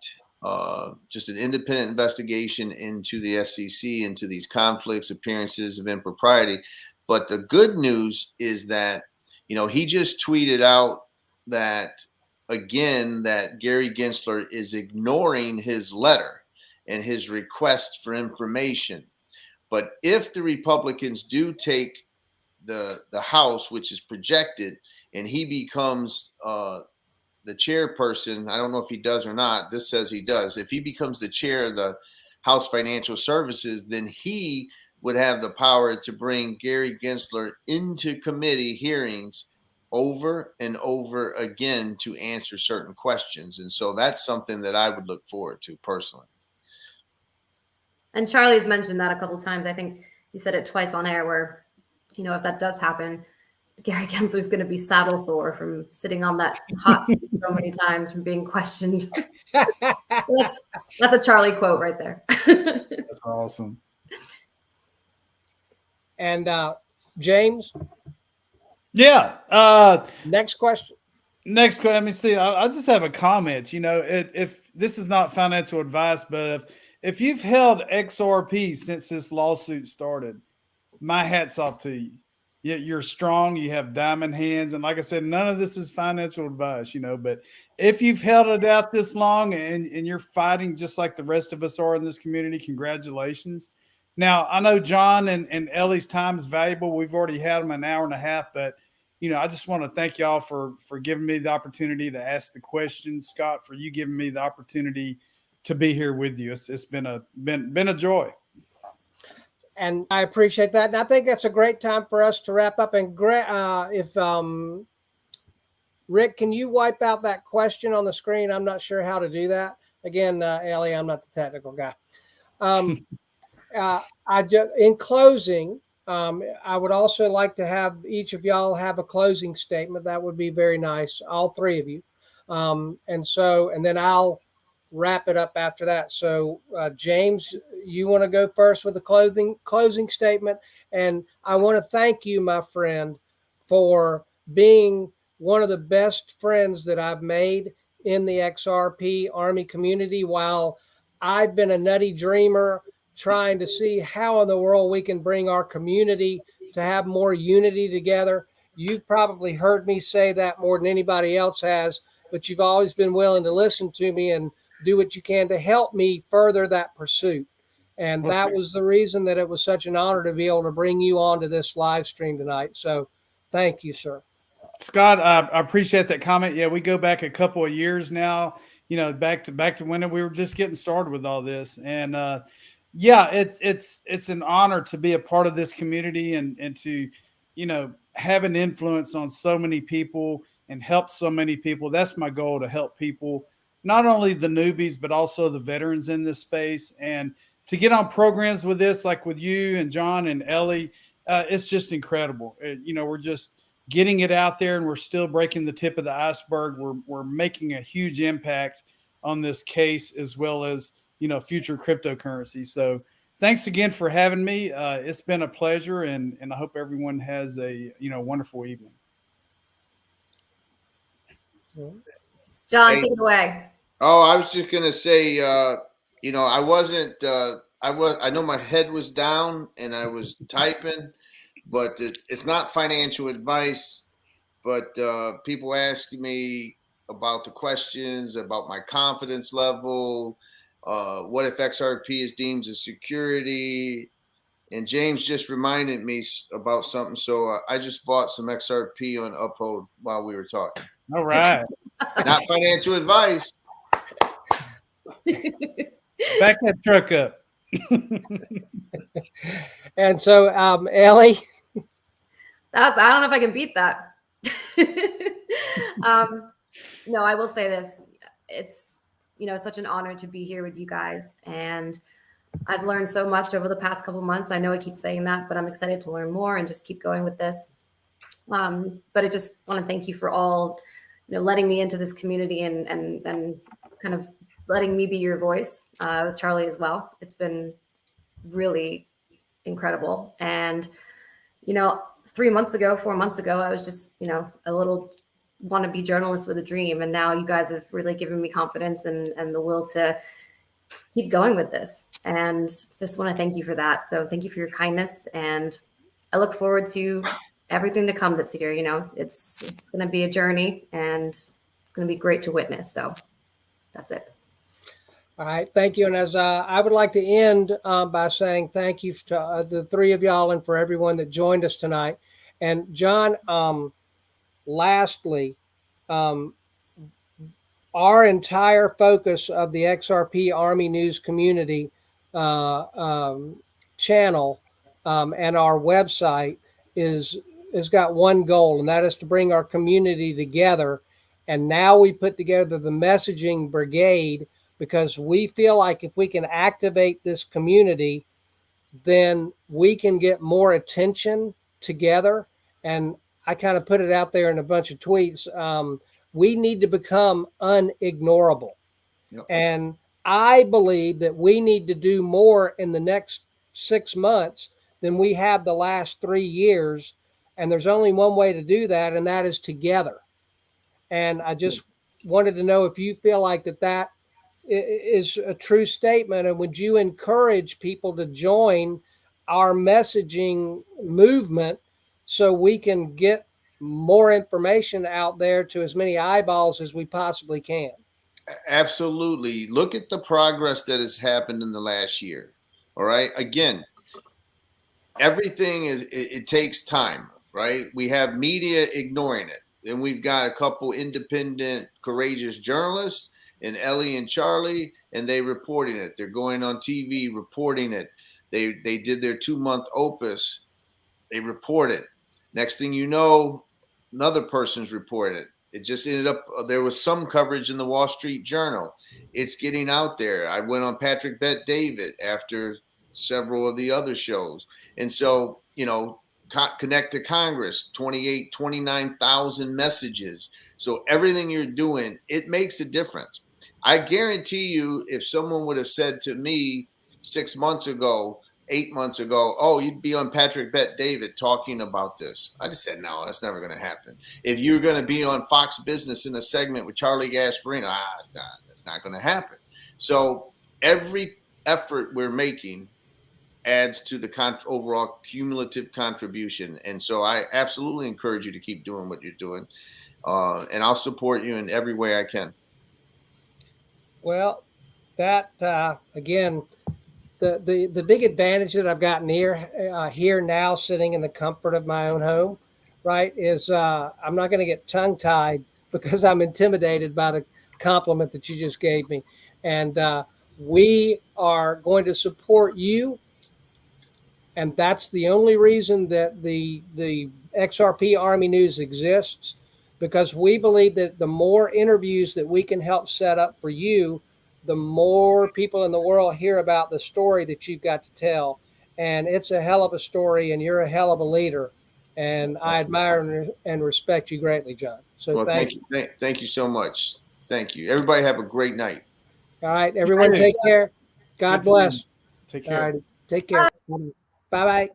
S3: just an independent investigation into the SEC, into these conflicts, appearances of impropriety. But the good news is that, he just tweeted out that, again, that Gary Gensler is ignoring his letter and his request for information. But if the Republicans do take the House, which is projected, and he becomes the chairperson, I don't know if he does or not. This says he does. If he becomes the chair of the House Financial Services, then he would have the power to bring Gary Gensler into committee hearings over and over again to answer certain questions. And so that's something that I would look forward to personally.
S2: And Charlie's mentioned that a couple of times. I think he said it twice on air where, if that does happen, Gary Gensler's going to be saddle sore from sitting on that hot seat so many times, from being questioned. That's a Charlie quote right there.
S4: That's awesome.
S1: And James?
S4: Yeah.
S1: Next question.
S4: Let me see. I just have a comment. If this is not financial advice, but if you've held XRP since this lawsuit started, my hat's off to you. You're strong. You have diamond hands. And like I said, none of this is financial advice, but if you've held it out this long and you're fighting just like the rest of us are in this community, congratulations. Now, I know John and Ellie's time is valuable. We've already had them an hour and a half, but I just want to thank y'all for giving me the opportunity to ask the question. Scott, for you giving me the opportunity to be here with you. It's been a joy.
S1: And I appreciate that. And I think that's a great time for us to wrap up. And if Rick, can you wipe out that question on the screen? I'm not sure how to do that. Again, Ellie, I'm not the technical guy. In closing, I would also like to have each of y'all have a closing statement. That would be very nice, all three of you. And then I'll wrap it up after that. So, James, you want to go first with the closing statement. And I want to thank you, my friend, for being one of the best friends that I've made in the XRP Army community. While I've been a nutty dreamer trying to see how in the world we can bring our community to have more unity together, you've probably heard me say that more than anybody else has, but you've always been willing to listen to me and do what you can to help me further that pursuit. And
S4: Well,
S1: that was the reason that it was such an honor to be able to bring you on to this live stream tonight. So thank you, sir.
S4: Scott, I appreciate that comment. Yeah, we go back a couple of years now, back to when we were just getting started with all this. And yeah, it's an honor to be a part of this community and to, have an influence on so many people and help so many people. That's my goal, to help people, not only the newbies, but also the veterans in this space. And to get on programs with this, like with you and John and Ellie, it's just incredible. We're just getting it out there, and we're still breaking the tip of the iceberg. We're making a huge impact on this case, as well as future cryptocurrency. So thanks again for having me. It's been a pleasure, and I hope everyone has a wonderful evening.
S2: John,
S3: Hey.
S2: take it away.
S3: Oh, I was just gonna say, I wasn't. I know my head was down and I was typing, but it's not financial advice. But people ask me about the questions, about my confidence level. What if XRP is deemed a security? And James just reminded me about something. So I just bought some XRP on Uphold while we were talking.
S4: All right.
S3: Not financial advice.
S4: Back that truck up.
S1: And so, Ellie.
S2: I don't know if I can beat that. No, I will say this. It's, such an honor to be here with you guys. And I've learned so much over the past couple months. I know I keep saying that, but I'm excited to learn more and just keep going with this. But I just want to thank you for all, letting me into this community and kind of letting me be your voice, Charlie as well. It's been really incredible. And, 4 months ago, I was just, a little wannabe journalist with a dream. And now you guys have really given me confidence and the will to keep going with this. And just want to thank you for that. So thank you for your kindness. And I look forward to everything to come this year. It's going to be a journey, and it's going to be great to witness. So that's it.
S1: All right, thank you. And as I would like to end by saying thank you to the three of y'all and for everyone that joined us tonight. And John, lastly, our entire focus of the XRP Army News community channel and our website has got one goal, and that is to bring our community together. And now we put together the messaging brigade, because we feel like if we can activate this community, then we can get more attention together. And I kind of put it out there in a bunch of tweets. We need to become unignorable.
S3: Yep.
S1: And I believe that we need to do more in the next 6 months than we have the last 3 years. And there's only one way to do that, and that is together. And I just wanted to know if you feel like that is a true statement, and would you encourage people to join our messaging movement so we can get more information out there to as many eyeballs as we possibly can?
S3: Absolutely. Look at the progress that has happened in the last year. All right. Again, everything it takes time, right? We have media ignoring it. Then we've got a couple independent, courageous journalists, and Ellie and Charlie, and they reporting it. They're going on TV reporting it. They did their 2-month opus. They report it. Next thing you know, another person's reported it. It just ended up, there was some coverage in the Wall Street Journal. It's getting out there. I went on Patrick Bet David after several of the other shows. And so, Connect to Congress, 29,000 messages. So everything you're doing, it makes a difference. I guarantee you, if someone would have said to me 6 months ago, 8 months ago, oh, you'd be on Patrick Bet David talking about this, I just said, no, that's never going to happen. If you're going to be on Fox Business in a segment with Charlie Gasparino, that's not going to happen. So every effort we're making adds to the overall cumulative contribution. And so I absolutely encourage you to keep doing what you're doing. And I'll support you in every way I can.
S1: Well, that, again, the big advantage that I've gotten here now, sitting in the comfort of my own home, right, is I'm not going to get tongue tied because I'm intimidated by the compliment that you just gave me, and we are going to support you, and that's the only reason that the XRP Army News exists, because we believe that the more interviews that we can help set up for you, the more people in the world hear about the story that you've got to tell. And it's a hell of a story, and you're a hell of a leader. And I admire and respect you greatly, John. So
S3: well, thank you. Thank you so much. Thank you. Everybody have a great night.
S1: All right, everyone, take care. God bless.
S4: Take care.
S1: All right, take care. Bye-bye.